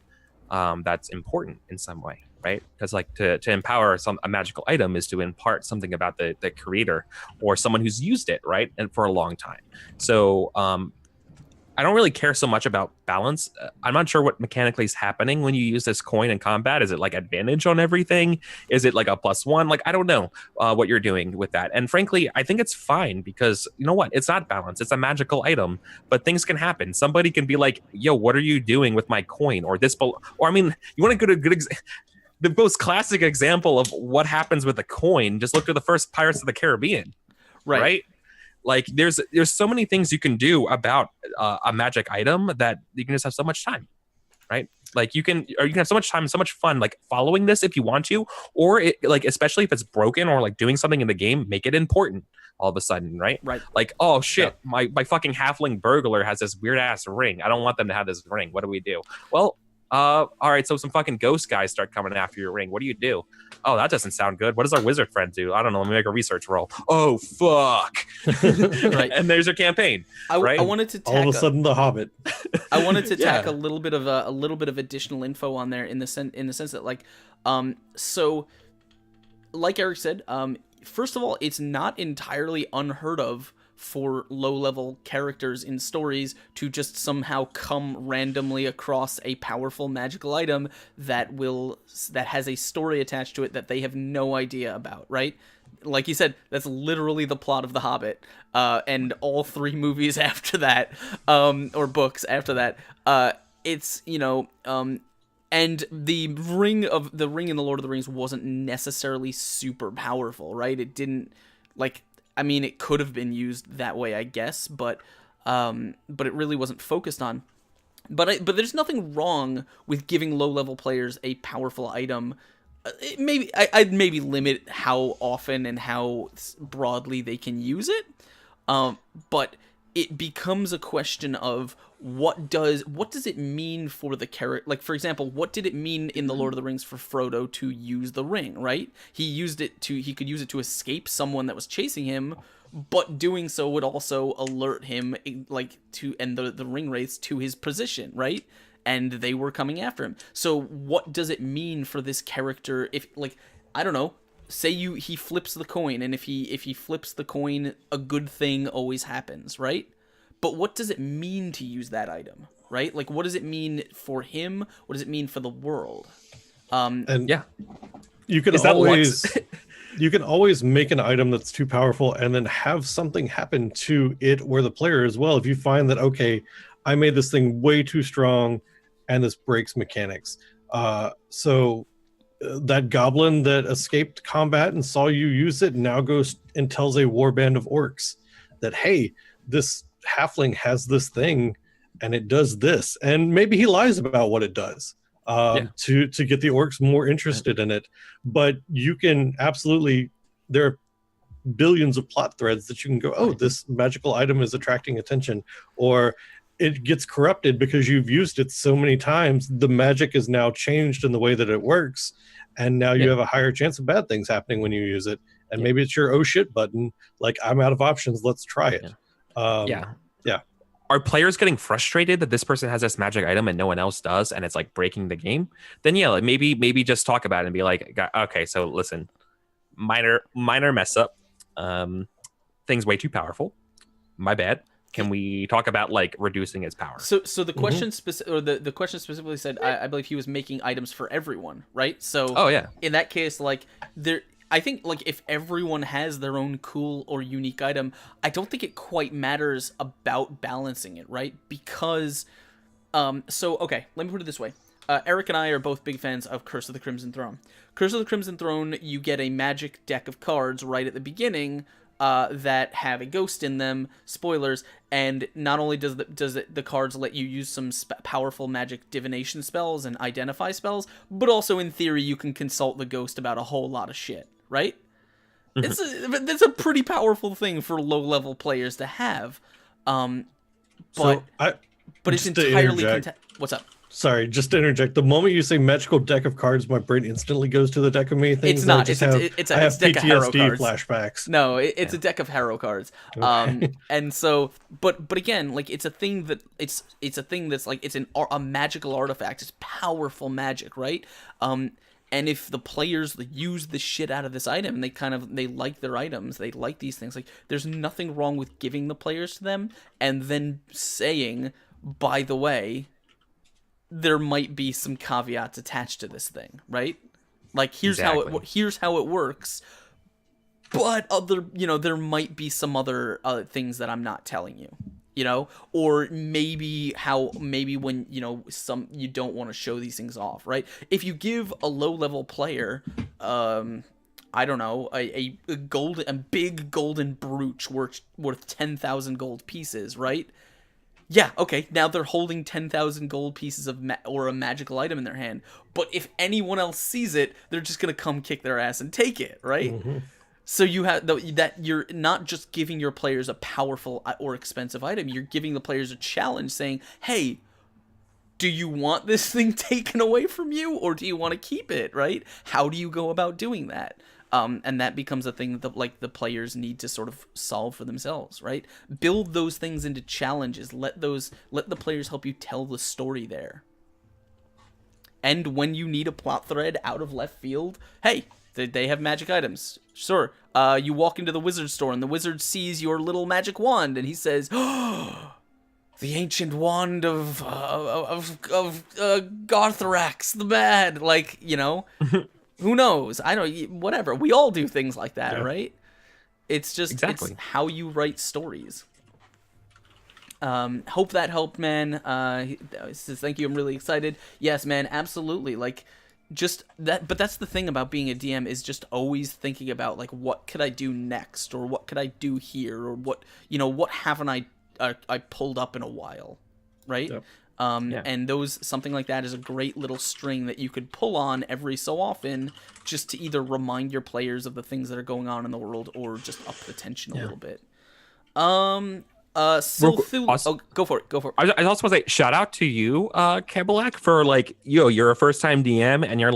that's important in some way, right? Because like to empower a magical item is to impart something about the creator or someone who's used it, right, and for a long time. So I don't really care so much about balance. I'm not sure what mechanically is happening when you use this coin in combat. Is it like advantage on everything? Is it like a +1? Like, I don't know what you're doing with that. And frankly, I think it's fine because you know what? It's not balance. It's a magical item, but things can happen. Somebody can be like, yo, what are you doing with my coin? Or this, or I mean, you want to go to a good the most classic example of what happens with a coin, just look to the first Pirates of the Caribbean, right? Like there's so many things you can do about a magic item that you can just have so much time, right? Like you can have so much time and so much fun, like following this if you want to, or like especially if it's broken or like doing something in the game, make it important all of a sudden, right? Right. Like, oh shit, my fucking halfling burglar has this weird ass ring. I don't want them to have this ring. What do we do? Well, all right, so some fucking ghost guys start coming after your ring. What do you do? Oh, that doesn't sound good. What does our wizard friend do? I don't know. Let me make a research roll. Oh, fuck. Right. And there's your campaign. I wanted to tack all of a sudden the Hobbit. I wanted to tack a little bit of additional info on there in the sense that like, so, like Eric said, first of all, it's not entirely unheard of for low-level characters in stories to just somehow come randomly across a powerful magical item that has a story attached to it that they have no idea about, right? Like you said, that's literally the plot of The Hobbit, and all 3 movies after that, or books after that. It's, you know, and the ring in The Lord of the Rings wasn't necessarily super powerful, right? It didn't, like, I mean, it could have been used that way, I guess, but it really wasn't focused on. But there's nothing wrong with giving low-level players a powerful item. I'd maybe limit how often and how broadly they can use it. But it becomes a question of what does it mean for the character? Like, for example, what did it mean in The Lord of the Rings for Frodo to use the ring, right? He could use it to escape someone that was chasing him, but doing so would also alert him, like, and the ring wraiths to his position, right? And they were coming after him. So what does it mean for this character if, like, I don't know, say he flips the coin, and if he flips the coin, a good thing always happens, right? But what does it mean to use that item, right? Like, what does it mean for him? What does it mean for the world? And yeah, you can always make an item that's too powerful and then have something happen to it or the player as well. If you find that, okay, I made this thing way too strong and this breaks mechanics. So that goblin that escaped combat and saw you use it now goes and tells a warband of orcs that, hey, this halfling has this thing and it does this, and maybe he lies about what it does to get the orcs more interested in it. But you can absolutely, there are billions of plot threads that you can go, oh, this magical item is attracting attention, or it gets corrupted because you've used it so many times. The magic is now changed in the way that it works, and now you have a higher chance of bad things happening when you use it. And maybe it's your oh shit button, like, I'm out of options, let's try it. Are players getting frustrated that this person has this magic item and no one else does, and it's like breaking the game? Then like maybe just talk about it and be like, okay, so listen, minor mess up, thing's way too powerful, my bad. Can we talk about like reducing its power? So the question the question specifically said, I believe he was making items for everyone, right? So in that case, like, I think, like, if everyone has their own cool or unique item, I don't think it quite matters about balancing it, right? Because, okay, let me put it this way. Eric and I are both big fans of Curse of the Crimson Throne. Curse of the Crimson Throne, you get a magic deck of cards right at the beginning that have a ghost in them. Spoilers. And not only does the cards let you use some powerful magic divination spells and identify spells, but also in theory you can consult the ghost about a whole lot of shit, right? It's a pretty powerful thing for low-level players to have. But it's entirely... What's up? Sorry, just to interject. The moment you say magical deck of cards, my brain instantly goes to the deck of many things. It's not. I have deck of Harrow PTSD cards. flashbacks. No, it's a deck of Harrow cards. Okay. And so, but again, like it's a thing that's like it's a magical artifact. It's powerful magic, right? And if the players use the shit out of this item, they like their items, they like these things. Like there's nothing wrong with giving the players to them and then saying, by the way, there might be some caveats attached to this thing, right? Like here's how it works, but there might be some other things that I'm not telling you, or maybe when you don't want to show these things off, right? If you give a low level player, I don't know, a big golden brooch worth 10,000 gold pieces, right? Yeah, okay, now they're holding 10,000 gold pieces of or a magical item in their hand. But if anyone else sees it, they're just going to come kick their ass and take it, right? Mm-hmm. So you have that you're not just giving your players a powerful or expensive item, you're giving the players a challenge saying, "Hey, do you want this thing taken away from you or do you want to keep it, right? How do you go about doing that?" And that becomes a thing that the players need to sort of solve for themselves, right? Build those things into challenges. Let the players help you tell the story there. And when you need a plot thread out of left field, hey, they have magic items. Sure. You walk into the wizard store and the wizard sees your little magic wand and he says, "Oh, the ancient wand of Gartharax the Bad," like, Who knows? I don't. Whatever. We all do things like that, right? It's just it's how you write stories. Hope that helped, man. Says thank you. I'm really excited. Yes, man. Absolutely. Like, just that. But that's the thing about being a DM is just always thinking about like what could I do next, or what could I do here, or what haven't I pulled up in a while, right? Yep. And something like that is a great little string that you could pull on every so often just to either remind your players of the things that are going on in the world or just up the tension a little bit. Go for it. I also want to say shout out to you, Kabbalak, for you're a first time DM and you're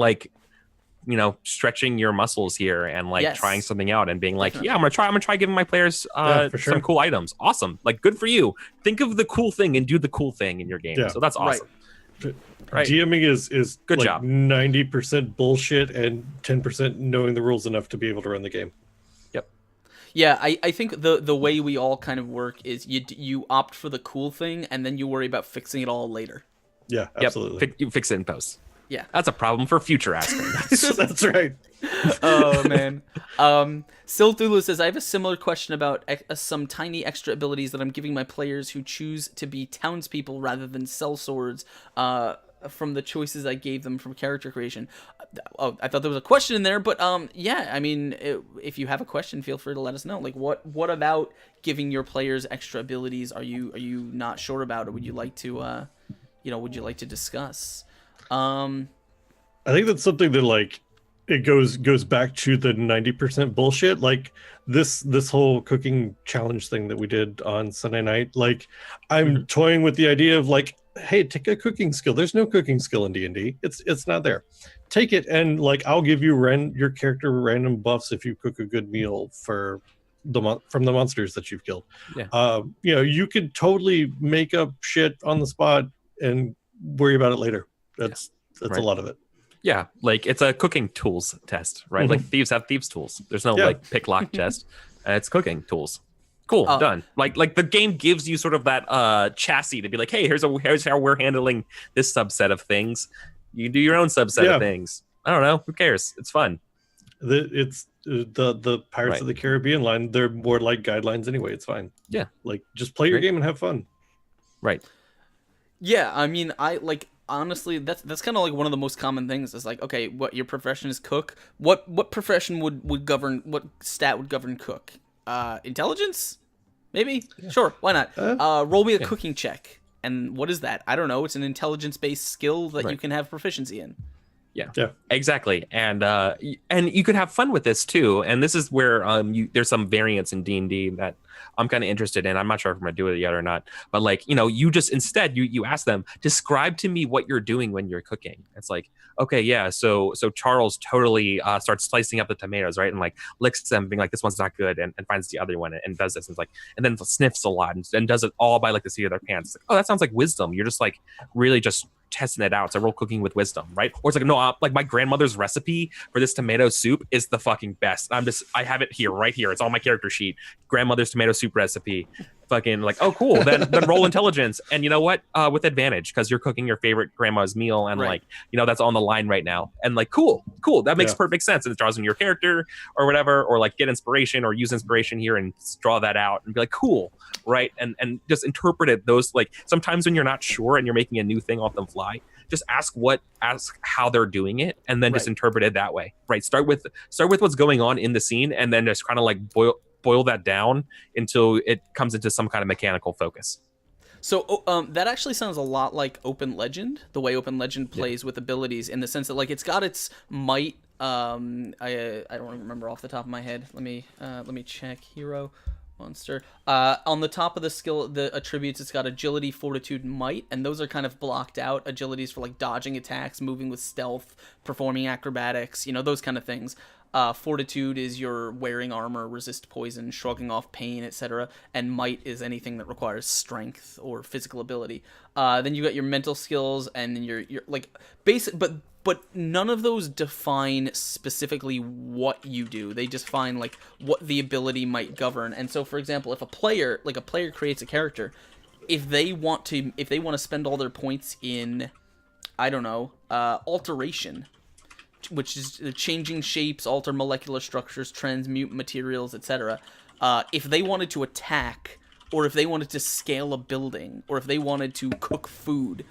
stretching your muscles here and trying something out and being definitely. I'm gonna try giving my players some cool items. Awesome. Good for you. Think of the cool thing and do the cool thing in your game. So that's awesome. Right. DMing is good job. 90% bullshit and 10% knowing the rules enough to be able to run the game. Yep. Yeah, I think the way we all kind of work is you opt for the cool thing and then you worry about fixing it all later. Yeah, absolutely. You fix it in post. Yeah, that's a problem for future aspects. That's right. Oh man. Silthulu says I have a similar question about some tiny extra abilities that I'm giving my players who choose to be townspeople rather than sellswords from the choices I gave them from character creation. I thought there was a question in there, but yeah. I mean, if you have a question, feel free to let us know. Like, what about giving your players extra abilities? Are you not sure about, or would you like to discuss? I think that's something that it goes back to the 90% bullshit. Like this whole cooking challenge thing that we did on Sunday night. I'm toying with the idea of hey, take a cooking skill. There's no cooking skill in D&D. It's not there. Take it and I'll give you your character random buffs if you cook a good meal from the monsters that you've killed. Yeah. You could totally make up shit on the spot and worry about it later. That's right. A lot of it. Yeah, it's a cooking tools test, right? Mm-hmm. Thieves have thieves tools. There's no pick lock test. It's cooking tools. Cool, done. The game gives you sort of that chassis to be like, hey, here's how we're handling this subset of things. You can do your own subset of things. I don't know. Who cares? It's fun. It's the Pirates of the Caribbean line. They're more like guidelines anyway. It's fine. Yeah, just play your game and have fun. Right. Yeah, I mean, honestly, that's kind of like one of the most common things. Is like, okay, what your profession is cook. What profession would govern? What stat would govern cook? Intelligence, maybe. Yeah. Sure, why not? Roll me a cooking check. And what is that? I don't know. It's an intelligence-based skill that you can have proficiency in. Yeah, exactly. And you could have fun with this too. And this is where there's some variance in D&D that I'm kind of interested in. I'm not sure if I'm gonna do it yet or not. But like, you just instead you ask them, describe to me what you're doing when you're cooking. It's like, okay, yeah. So Charles totally starts slicing up the tomatoes, right? And like licks them, being like, this one's not good, and finds the other one and does this. And it's like, and then sniffs a lot and does it all by like the seat of their pants. It's like, oh, that sounds like wisdom. You're just like really just testing it out. So we're cooking with wisdom, right? Or it's like, no, like my grandmother's recipe for this tomato soup is the fucking best. I have it here, right here. It's on my character sheet. Grandmother's tomato soup recipe. Fucking like, oh, cool. Then roll intelligence, and you know what? With advantage, because you're cooking your favorite grandma's meal, and like, that's on the line right now. And like, cool. That makes perfect sense. And it draws in your character or whatever, or like get inspiration or use inspiration here and draw that out and be like, cool, right? And just interpret it. Those like sometimes when you're not sure and you're making a new thing off the fly, just ask how they're doing it, and then just interpret it that way. Right. Start with what's going on in the scene, and then just kind of like boil that down until it comes into some kind of mechanical focus. So that actually sounds a lot like Open Legend, the way Open Legend plays with abilities, in the sense that like it's got its might. I don't remember off the top of my head. Let me check. Hero, monster. On the top of the skill, the attributes, it's got agility, fortitude, might, and those are kind of blocked out. Agilities for like dodging attacks, moving with stealth, performing acrobatics, those kind of things. Fortitude is your wearing armor, resist poison, shrugging off pain, etc. And might is anything that requires strength or physical ability. Then you got your mental skills, and then your like basic, but none of those define specifically what you do. They just define like what the ability might govern. And so, for example, if a player creates a character, if they want to spend all their points in, I don't know, alteration, which is changing shapes, alter molecular structures, transmute materials, etc. If they wanted to attack, or if they wanted to scale a building, or if they wanted to cook food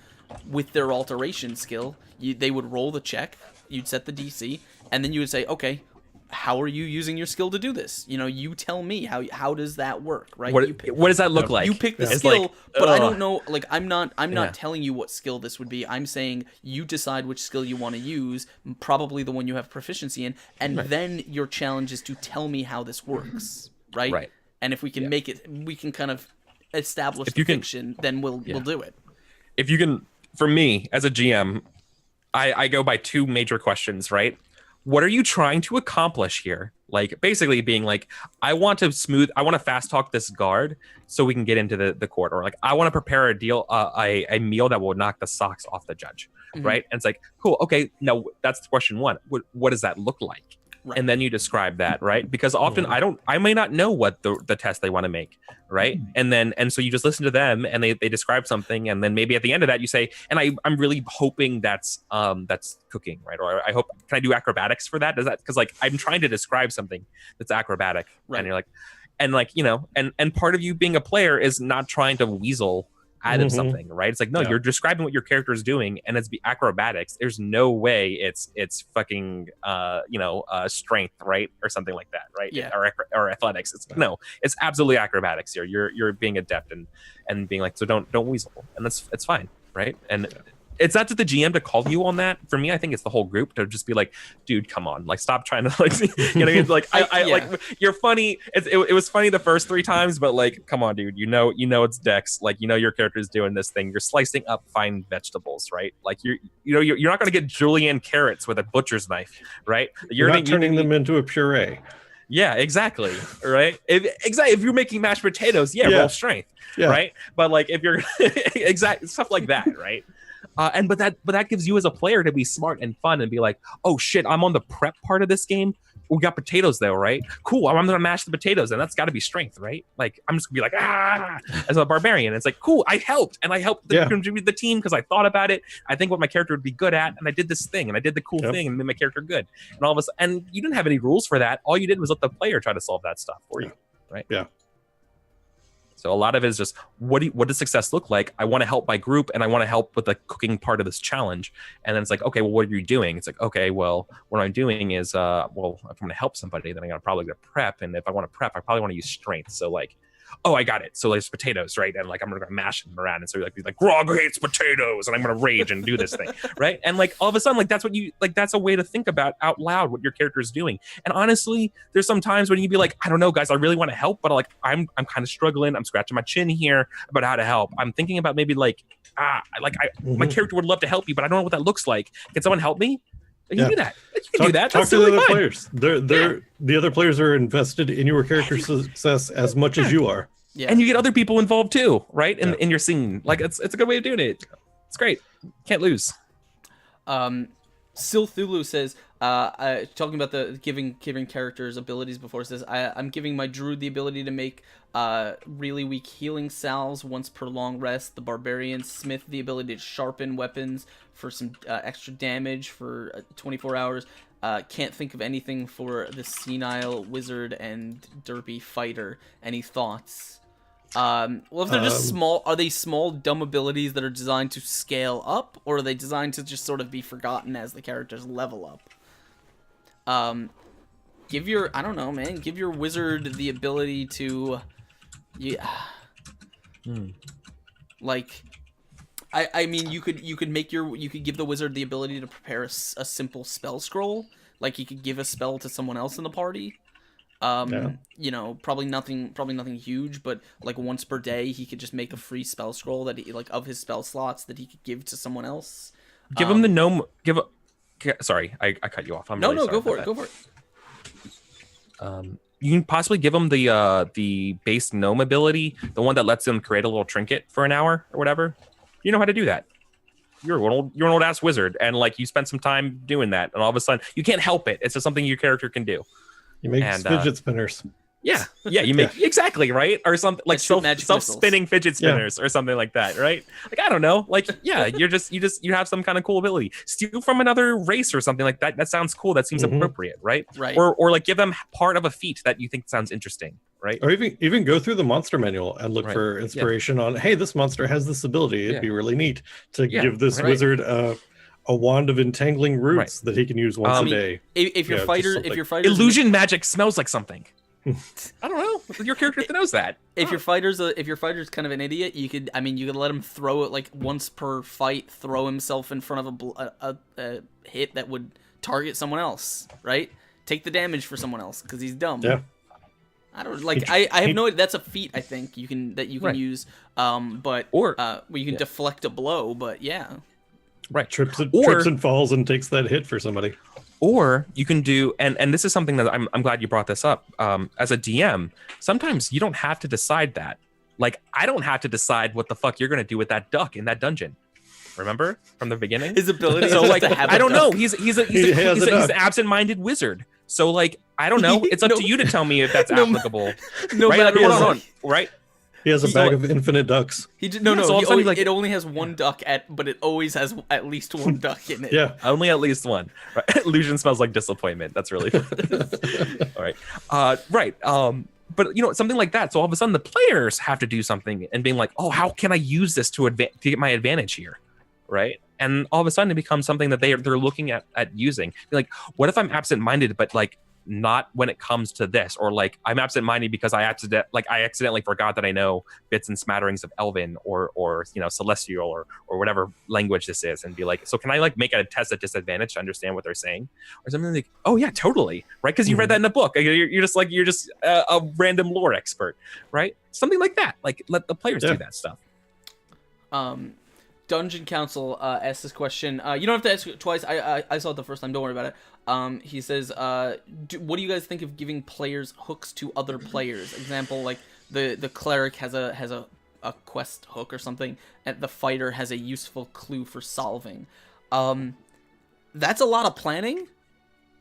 with their alteration skill, they would roll the check, you'd set the DC, and then you would say, okay, how are you using your skill to do this? You tell me how does that work, right? What does that look like? You pick the skill, like, but I don't know. Like I'm not telling you what skill this would be. I'm saying you decide which skill you want to use, probably the one you have proficiency in, and then your challenge is to tell me how this works, right? Right. And if we can make it, we can kind of establish the fiction, then we'll do it. If you can, for me as a GM, I go by two major questions, right? What are you trying to accomplish here? Like basically being like, I want to fast talk this guard so we can get into the court, or like I want to prepare a meal that will knock the socks off the judge, right? And it's like, cool, okay, now that's question one. What does that look like? Right. And then you describe that, right? Because often I may not know what the test they want to make, right? And so you just listen to them, and they describe something, and then maybe at the end of that you say, and I'm really hoping that's cooking, right? Or I hope, can I do acrobatics for that? Does that, because like I'm trying to describe something that's acrobatic, right? And you're like, and part of you being a player is not trying to weasel out of something, right? It's like, no, you're describing what your character is doing, and it's acrobatics. There's no way it's fucking strength, right, or something like that, right? Yeah. Or athletics. It's absolutely acrobatics here. You're being adept and being like, so don't weasel, and it's fine, right? And it's not just the GM to call you on that. For me, I think it's the whole group to just be like, dude, come on, like stop trying to like, like like you're funny. It was funny the first 3 times, but like, come on, dude, it's Dex, like your character's doing this thing. You're slicing up fine vegetables, right? Like you're not gonna get julienne carrots with a butcher's knife, right? You're not turning them into a puree. Yeah, exactly. Right. If you're making mashed potatoes, roll strength, right? But like if you're exact stuff like that, right? But that gives you as a player to be smart and fun and be like, oh shit, I'm on the prep part of this game. We got potatoes though, right? Cool. I'm gonna mash the potatoes, and that's got to be strength, right? Like I'm just gonna be like as a barbarian. It's like, cool, I helped contribute the team because I thought about it. I think what my character would be good at, and I did this thing, and I did the cool thing, and made my character good. And all of us, and you didn't have any rules for that. All you did was let the player try to solve that stuff for you, right? Yeah. So a lot of it is just what does success look like? I want to help my group, and I want to help with the cooking part of this challenge. And then it's like, okay, well, what are you doing? It's like, okay, well, what I'm doing is, well, if I'm going to help somebody, then I got to probably get prep. And if I want to prep, I probably want to use strength. So like, oh, I got it. So there's potatoes, right? And like, I'm gonna mash them around, and so like, Grog hates potatoes, and I'm gonna rage and do this thing, right? And like, all of a sudden, like, that's a way to think about out loud what your character is doing. And honestly, there's some times when you'd be like, I don't know, guys, I really want to help, but like, I'm kind of struggling. I'm scratching my chin here about how to help. I'm thinking about maybe like, my character would love to help you, but I don't know what that looks like. Can someone help me? You do that. You can do that. Talk That's to the totally other fine. players. The other players are invested in your character's success as much as you are. Yeah. And you get other people involved too, right? In your scene. Like, it's a good way of doing it. It's great. Can't lose. Silthulu says, talking about the giving characters abilities before, says, I'm giving my druid the ability to make really weak healing salves once per long rest. The barbarian smith the ability to sharpen weapons for some extra damage for 24 hours. Can't think of anything for the senile wizard and derpy fighter. Any thoughts? Well, if they're just small, are they small, dumb abilities that are designed to scale up, or are they designed to just sort of be forgotten as the characters level up? Give your, I don't know, man, give your wizard the ability to, like, I mean, you could give the wizard the ability to prepare a simple spell scroll, like he could give a spell to someone else in the party. You know, probably nothing huge, but like once per day he could just make a free spell scroll that he, like, of his spell slots that he could give to someone else. Give him the gnome. Sorry, I cut you off. I'm really sorry go for it. about Go for it. You can possibly give him the base gnome ability, the one that lets him create a little trinket for an hour or whatever. You know how to do that. You're an old ass wizard, and like, you spent some time doing that, and all of a sudden you can't help it. It's just something your character can do. You make fidget spinners. Yeah, you make exactly, right, or something like self-spinning fidget spinners or something like that, right? Like, I don't know, like, yeah, you have some kind of cool ability. Steal from another race or something like that. That sounds cool. That seems appropriate, right? Right. Or like, give them part of a feat that you think sounds interesting, right? Or even go through the monster manual and look for inspiration on, hey, this monster has this ability. It'd be really neat to give this wizard a wand of entangling roots that he can use once a day. If your fighter illusion magic smells like something. I don't know. Your character knows that. If your fighter's kind of an idiot, you could let him throw it, like, once per fight, throw himself in front of a hit that would target someone else, right? Take the damage for someone else because he's dumb. Yeah. I don't like. I have no idea. That's a feat, I think you can use. But you can deflect a blow. But yeah. Right. Trips and falls and takes that hit for somebody. Or you can do, and this is something that I'm glad you brought this up. As a DM, sometimes you don't have to decide that. Like, I don't have to decide what the fuck you're gonna do with that duck in that dungeon. Remember from the beginning? His ability. So like, I don't know. He's an duck. absent-minded wizard. So like, I don't know. It's up to you to tell me if that's applicable. No right? matter Hold on. Right. He has a bag of infinite ducks. It only has one duck but it always has at least one duck in it. Yeah, only at least one. Right? Illusion smells like disappointment. That's really all right. Right. But you know, something like that. So all of a sudden, the players have to do something and being like, "Oh, how can I use this to get my advantage here?" Right. And all of a sudden, it becomes something that they're looking at using. Be like, what if I'm absent-minded, but like, not when it comes to this, or like, I'm absent-minded because I accidentally forgot that I know bits and smatterings of Elven or you know, Celestial or whatever language this is, and be like, so can I like make a test at disadvantage to understand what they're saying, or something like, oh yeah, totally, right? Because you read that in a book. You're just a random lore expert, right? Something like that. Like, let the players do that stuff. Dungeon Council asked this question. You don't have to ask it twice. I saw it the first time. Don't worry about it. He says, what do you guys think of giving players hooks to other players? Example, like the cleric has a quest hook or something, and the fighter has a useful clue for solving. That's a lot of planning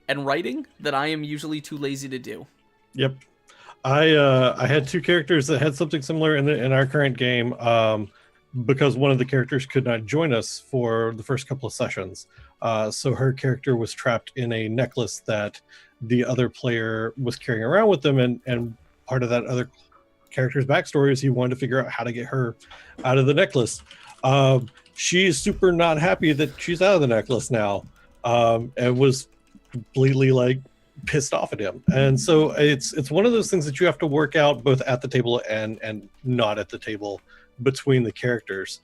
and writing that I am usually too lazy to do. Yep. I had two characters that had something similar in our current game. Because one of the characters could not join us for the first couple of sessions. So her character was trapped in a necklace that the other player was carrying around with them, and part of that other character's backstory is he wanted to figure out how to get her out of the necklace. She's super not happy that she's out of the necklace now, and was completely like pissed off at him. And so it's one of those things that you have to work out both at the table and not at the table between the characters.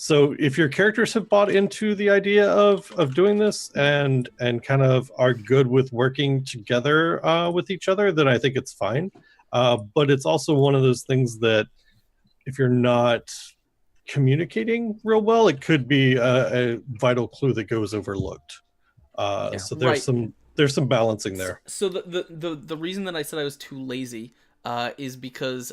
So if your characters have bought into the idea of doing this and kind of are good with working together with each other, then I think it's fine. But it's also one of those things that if you're not communicating real well, it could be a vital clue that goes overlooked. So there's some balancing there. So the reason that I said I was too lazy is because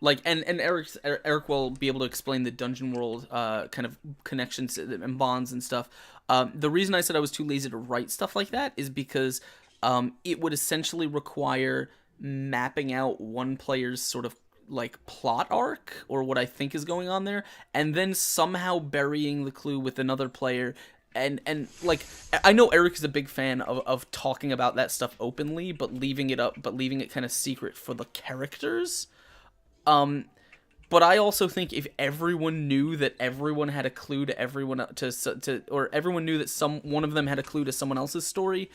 like and Eric will be able to explain the dungeon world kind of connections and bonds and stuff. The reason I said I was too lazy to write stuff like that is because it would essentially require mapping out one player's sort of like plot arc or what I think is going on there, and then somehow burying the clue with another player. And like I know Eric is a big fan of talking about that stuff openly, but leaving it kind of secret for the characters. But I also think if everyone knew that everyone had a clue to everyone or everyone knew that one of them had a clue to someone else's story,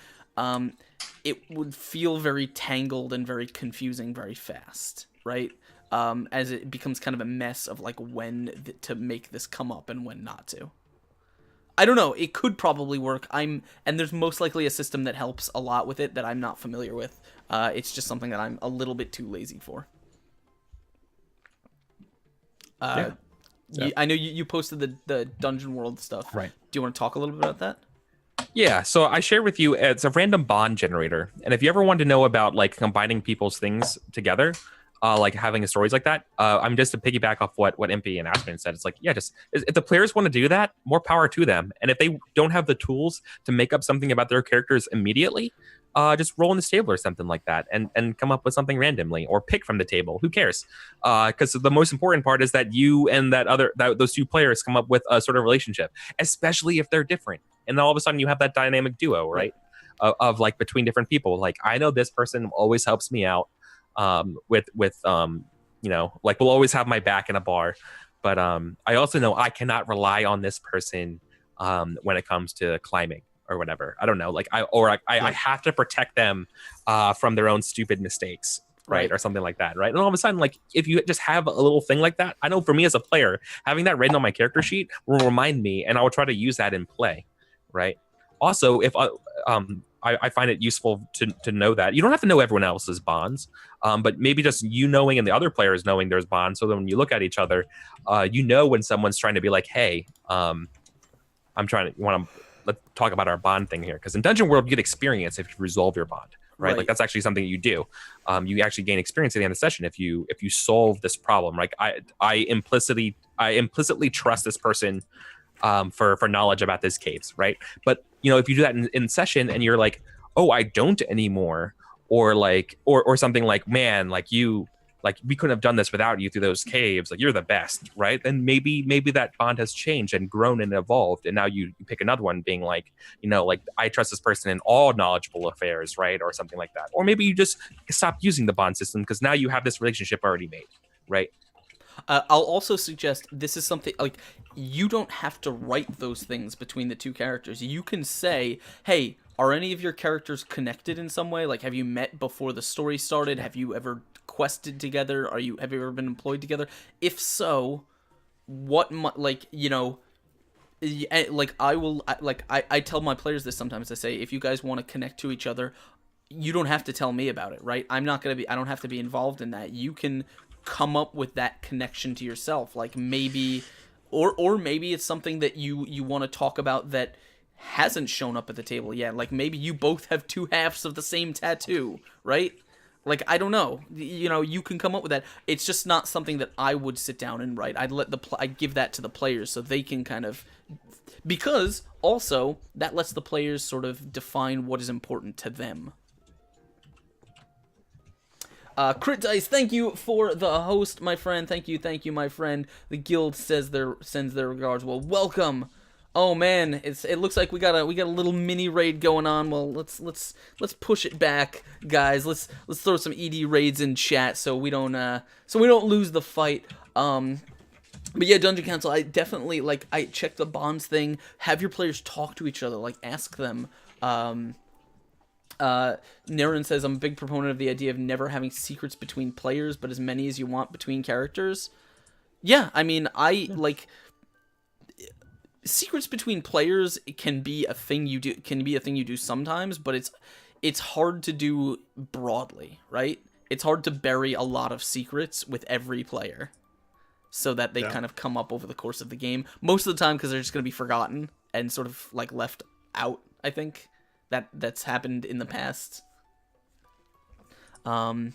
it would feel very tangled and very confusing very fast, right? As it becomes kind of a mess of like when to make this come up and when not to. I don't know. It could probably work. And there's most likely a system that helps a lot with it that I'm not familiar with. It's just something that I'm a little bit too lazy for. Yeah. I know you posted the Dungeon World stuff. Right. Do you want to talk a little bit about that? Yeah, so I shared with you, it's a random bond generator. And if you ever want to know about like combining people's things together, like having stories like that, I'm just to piggyback off what MP and Aspen said. It's like, yeah, just if the players want to do that, more power to them. And if they don't have the tools to make up something about their characters immediately, just roll in the table or something like that and come up with something randomly or pick from the table. Who cares? Because the most important part is that you and those two players come up with a sort of relationship, especially if they're different. And then all of a sudden you have that dynamic duo, right? Of like between different people. Like I know this person always helps me out. With you know, like will always have my back in a bar, but I also know I cannot rely on this person when it comes to climbing or whatever. I don't know, like I have to protect them from their own stupid mistakes, right? Or something like that, right? And all of a sudden, like if you just have a little thing like that, I know for me as a player, having that written on my character sheet will remind me, and I will try to use that in play, right? Also, if I find it useful to know that you don't have to know everyone else's bonds, but maybe just you knowing and the other players knowing there's bonds. So that when you look at each other, you know when someone's trying to be like, "Hey, let's talk about our bond thing here." Because in Dungeon World, you get experience if you resolve your bond, right? Like that's actually something you do. You actually gain experience at the end of the session if you solve this problem. Like I implicitly trust this person for knowledge about this caves, right? But you know, if you do that in session and you're like, oh, I don't anymore, or like or something like, man, like we couldn't have done this without you through those caves, like you're the best, right? Then maybe that bond has changed and grown and evolved, and now you pick another one being like, you know, like I trust this person in all knowledgeable affairs, right? Or something like that. Or maybe you just stop using the bond system because now you have this relationship already made, right? I'll also suggest this is something like you don't have to write those things between the two characters. You can say, hey, are any of your characters connected in some way? Like, have you met before the story started? Have you ever quested together? Have you ever been employed together? If so, like, you know, like I tell my players this sometimes. I say, if you guys want to connect to each other, you don't have to tell me about it, right? I don't have to be involved in that. You can come up with that connection to yourself, like maybe or maybe it's something that you want to talk about that hasn't shown up at the table yet, like maybe you both have two halves of the same tattoo, right? Like I don't know, you know, you can come up with that. It's just not something that I would sit down and write. I'd give that to the players so they can kind of, because also that lets the players sort of define what is important to them. Crit Dice, thank you for the host, my friend. Thank you, my friend. The guild sends their regards. Well, welcome. Oh man, it looks like we got a little mini raid going on. Well, let's push it back, guys. Let's throw some ED raids in chat so we don't lose the fight. But yeah, Dungeon Council, I definitely I check the bonds thing. Have your players talk to each other, like ask them. Naren says, I'm a big proponent of the idea of never having secrets between players, but as many as you want between characters. Yeah, I mean, secrets between players can be a thing you do sometimes, but it's hard to do broadly, right? It's hard to bury a lot of secrets with every player so that they kind of come up over the course of the game. Most of the time because they're just going to be forgotten and sort of like left out, I think. That's happened in the past. Sorry,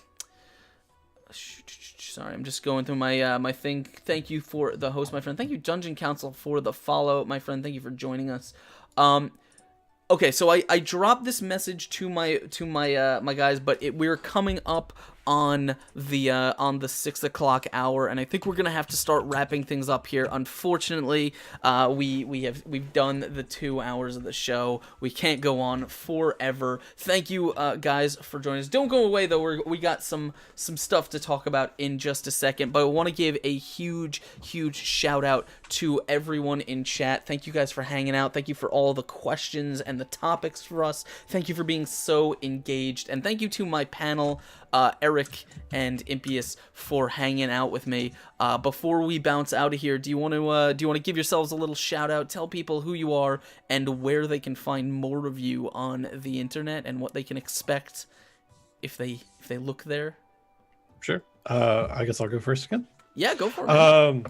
I'm just going through my my thing. Thank you for the host, my friend. Thank you, Dungeon Council, for the follow, my friend. Thank you for joining us. Okay, so I dropped this message to my my guys, but we're coming up on the 6 o'clock hour, and I think we're gonna have to start wrapping things up here. Unfortunately, we've done the 2 hours of the show. We can't go on forever. Thank you guys for joining us. Don't go away though. We got some stuff to talk about in just a second, but I want to give a huge shout out to everyone in chat. Thank you guys for hanging out. Thank you for all the questions and the topics for us. Thank you for being so engaged, and thank you to my panel, Eric and Impius, for hanging out with me. Before we bounce out of here, do you want to give yourselves a little shout out? Tell people who you are and where they can find more of you on the internet and what they can expect if they look there. Sure. I guess I'll go first again. Yeah, go for it. I'm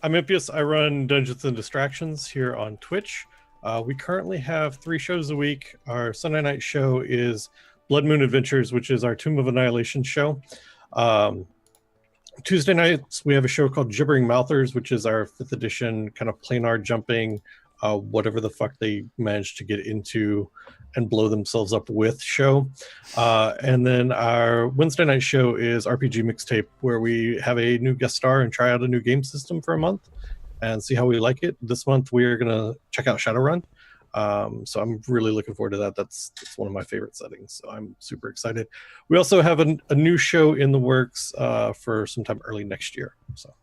Impius. I run Dungeons and Distractions here on Twitch. We currently have 3 shows a week. Our Sunday night show is Blood Moon Adventures, which is our Tomb of Annihilation show. Tuesday nights, we have a show called Gibbering Mouthers, which is our 5th edition kind of planar jumping, whatever the fuck they managed to get into and blow themselves up with show. And then our Wednesday night show is RPG Mixtape, where we have a new guest star and try out a new game system for a month and see how we like it. This month, we are going to check out Shadowrun. So I'm really looking forward to that. That's one of my favorite settings. So I'm super excited. We also have a new show in the works for sometime early next year. So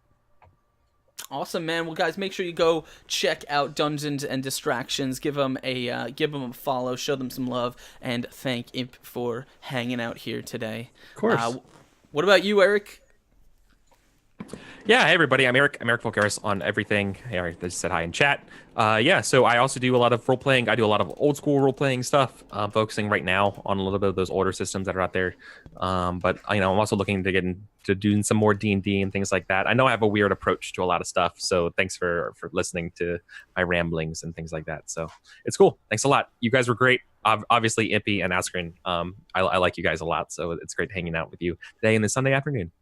awesome, man. Well, guys, make sure you go check out Dungeons and Distractions. Give them a follow, show them some love, and thank Imp for hanging out here today. Of course. What about you, Eric? Yeah, hey everybody, I'm Eric Vulgaris on everything. Hey, I just said hi in chat. So I also do a lot of role-playing. I do a lot of old-school role-playing stuff. I'm focusing right now on a little bit of those older systems that are out there. But I'm also looking to get into doing some more D&D and things like that. I know I have a weird approach to a lot of stuff, so thanks for listening to my ramblings and things like that. So it's cool. Thanks a lot. You guys were great. Obviously, Impy and Askren. I like you guys a lot, so it's great hanging out with you today and this Sunday afternoon.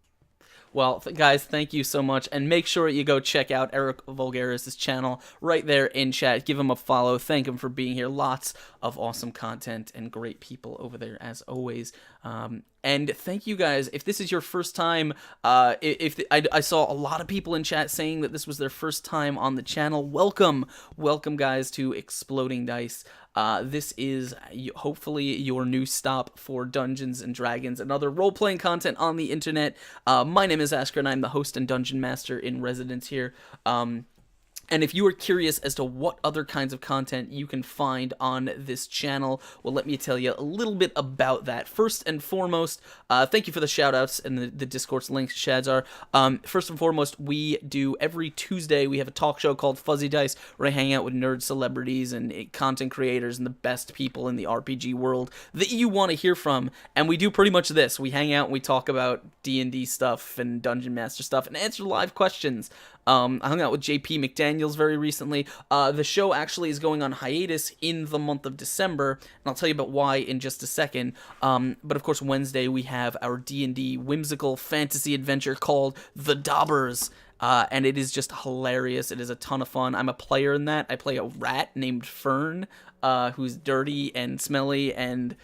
Well, guys, thank you so much, and make sure you go check out Eric Vulgaris' channel right there in chat. Give him a follow. Thank him for being here. Lots of awesome content and great people over there, as always. And thank you guys. If this is your first time, I saw a lot of people in chat saying that this was their first time on the channel. Welcome, guys, to Exploding Dice. This is hopefully your new stop for Dungeons and Dragons and other role-playing content on the internet. My name is Asker, and I'm the host and dungeon master in residence here. And if you are curious as to what other kinds of content you can find on this channel, well, let me tell you a little bit about that. First and foremost, thank you for the shout-outs and the Discord's links, Shadzar. First and foremost, we do every Tuesday, we have a talk show called Fuzzy Dice, where I hang out with nerd celebrities and content creators and the best people in the RPG world that you want to hear from. And we do pretty much this. We hang out and we talk about D&D stuff and Dungeon Master stuff and answer live questions. I hung out with JP McDaniels very recently. The show actually is going on hiatus in the month of December, and I'll tell you about why in just a second. But of course, Wednesday we have our D&D whimsical fantasy adventure called The Daubers. And it is just hilarious. It is a ton of fun. I'm a player in that. I play a rat named Fern, who's dirty and smelly and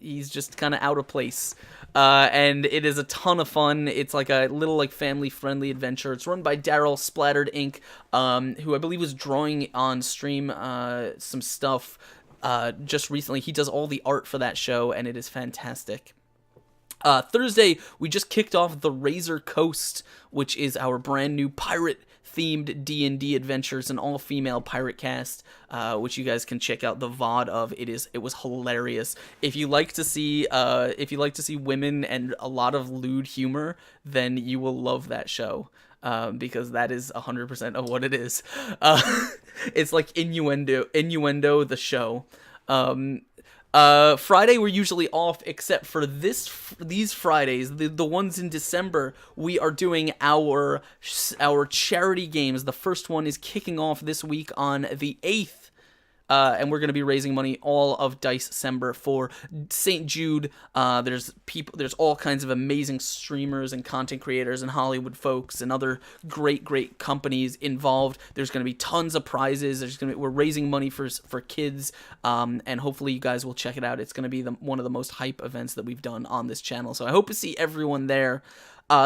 He's just kind of out of place. And it is a ton of fun. It's like a little like family-friendly adventure. It's run by Daryl Splattered Inc., who I believe was drawing on stream some stuff just recently. He does all the art for that show, and it is fantastic. Thursday, we just kicked off the Razor Coast, which is our brand new pirate-themed D&D adventures, an all-female pirate cast, which you guys can check out the VOD of. It was hilarious. If you like to see women and a lot of lewd humor, then you will love that show. Because that is 100% of what it is. It's like innuendo the show. Friday we're usually off, except for these Fridays, the ones in December. We are doing our charity games. The first one is kicking off this week on the 8th. And we're going to be raising money all of December for St. Jude. There's all kinds of amazing streamers and content creators and Hollywood folks and other great companies involved. There's going to be tons of prizes. We're raising money for kids, and hopefully you guys will check it out. It's going to be one of the most hype events that we've done on this channel. So I hope to see everyone there.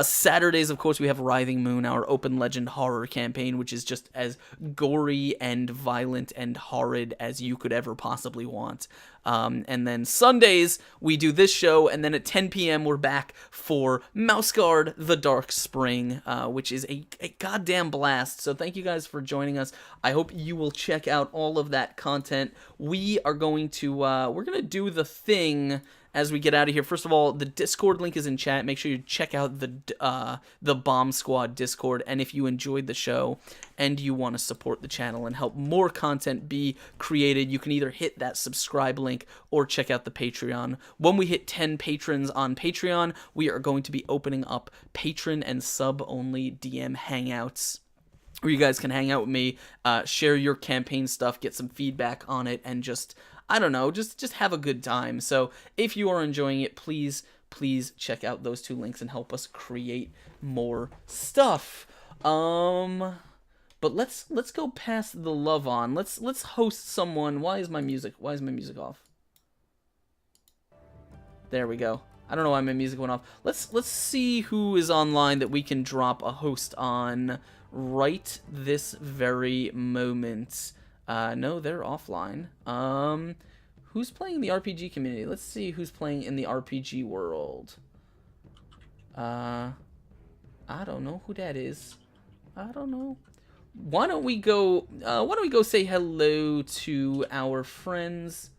Saturdays, of course, we have Writhing Moon, our open legend horror campaign, which is just as gory and violent and horrid as you could ever possibly want. And then Sundays, we do this show, and then at 10 p.m. we're back for Mouse Guard: The Dark Spring, which is a goddamn blast. So thank you guys for joining us. I hope you will check out all of that content. We are going to, we're going to do the thing as we get out of here. First of all, the Discord link is in chat. Make sure you check out the Bomb Squad Discord. And if you enjoyed the show and you want to support the channel and help more content be created, you can either hit that subscribe link or check out the Patreon. When we hit 10 patrons on Patreon, we are going to be opening up patron and sub-only DM hangouts, where you guys can hang out with me, share your campaign stuff, get some feedback on it, and just, I don't know, just have a good time. So if you are enjoying it, please check out those two links and help us create more stuff. But let's go past the love on. Let's host someone. Why is my music off? There we go. I don't know why my music went off. Let's see who is online that we can drop a host on right this very moment. No, they're offline. Who's playing in the RPG community? Let's see who's playing in the RPG world. I don't know who that is. I don't know. Why don't we go say hello to our friends?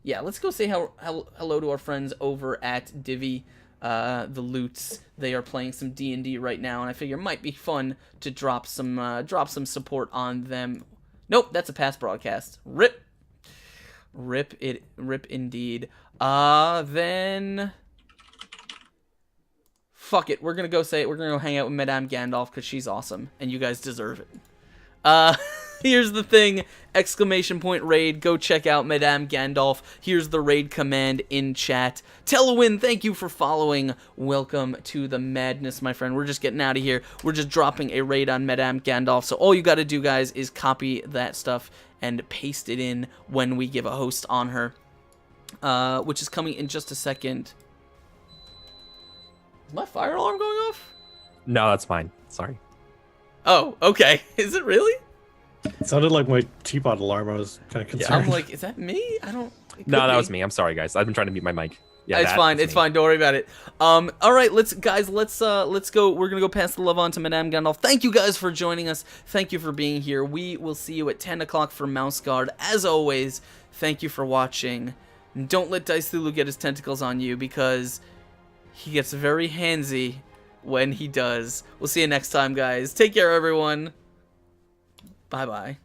Yeah, let's go say hello to our friends over at Divi, the Loots. They are playing some D&D right now, and I figure it might be fun to drop some support on them. Nope, that's a past broadcast. Rip indeed. Then fuck it. We're gonna go hang out with Madame Gandalf because she's awesome, and you guys deserve it. Here's the thing! Exclamation point raid. Go check out Madame Gandalf. Here's the raid command in chat. Telewin, thank you for following. Welcome to the madness, my friend. We're just getting out of here. We're just dropping a raid on Madame Gandalf. So all you gotta do, guys, is copy that stuff and paste it in when we give a host on her. Which is coming in just a second. Is my fire alarm going off? No, that's fine. Sorry. Oh, okay. Is it really? It sounded like my teapot alarm. I was kind of concerned. I'm like, is that me? No, that was me. I'm sorry, guys. I've been trying to mute my mic. Yeah, it's fine. It's fine. Don't worry about it. All right, let's go. We're gonna go pass the love on to Madame Gandalf. Thank you guys for joining us. Thank you for being here. We will see you at 10 o'clock for Mouse Guard. As always, thank you for watching. And don't let Dice Lulu get his tentacles on you, because he gets very handsy when he does. We'll see you next time, guys. Take care, everyone. Bye-bye.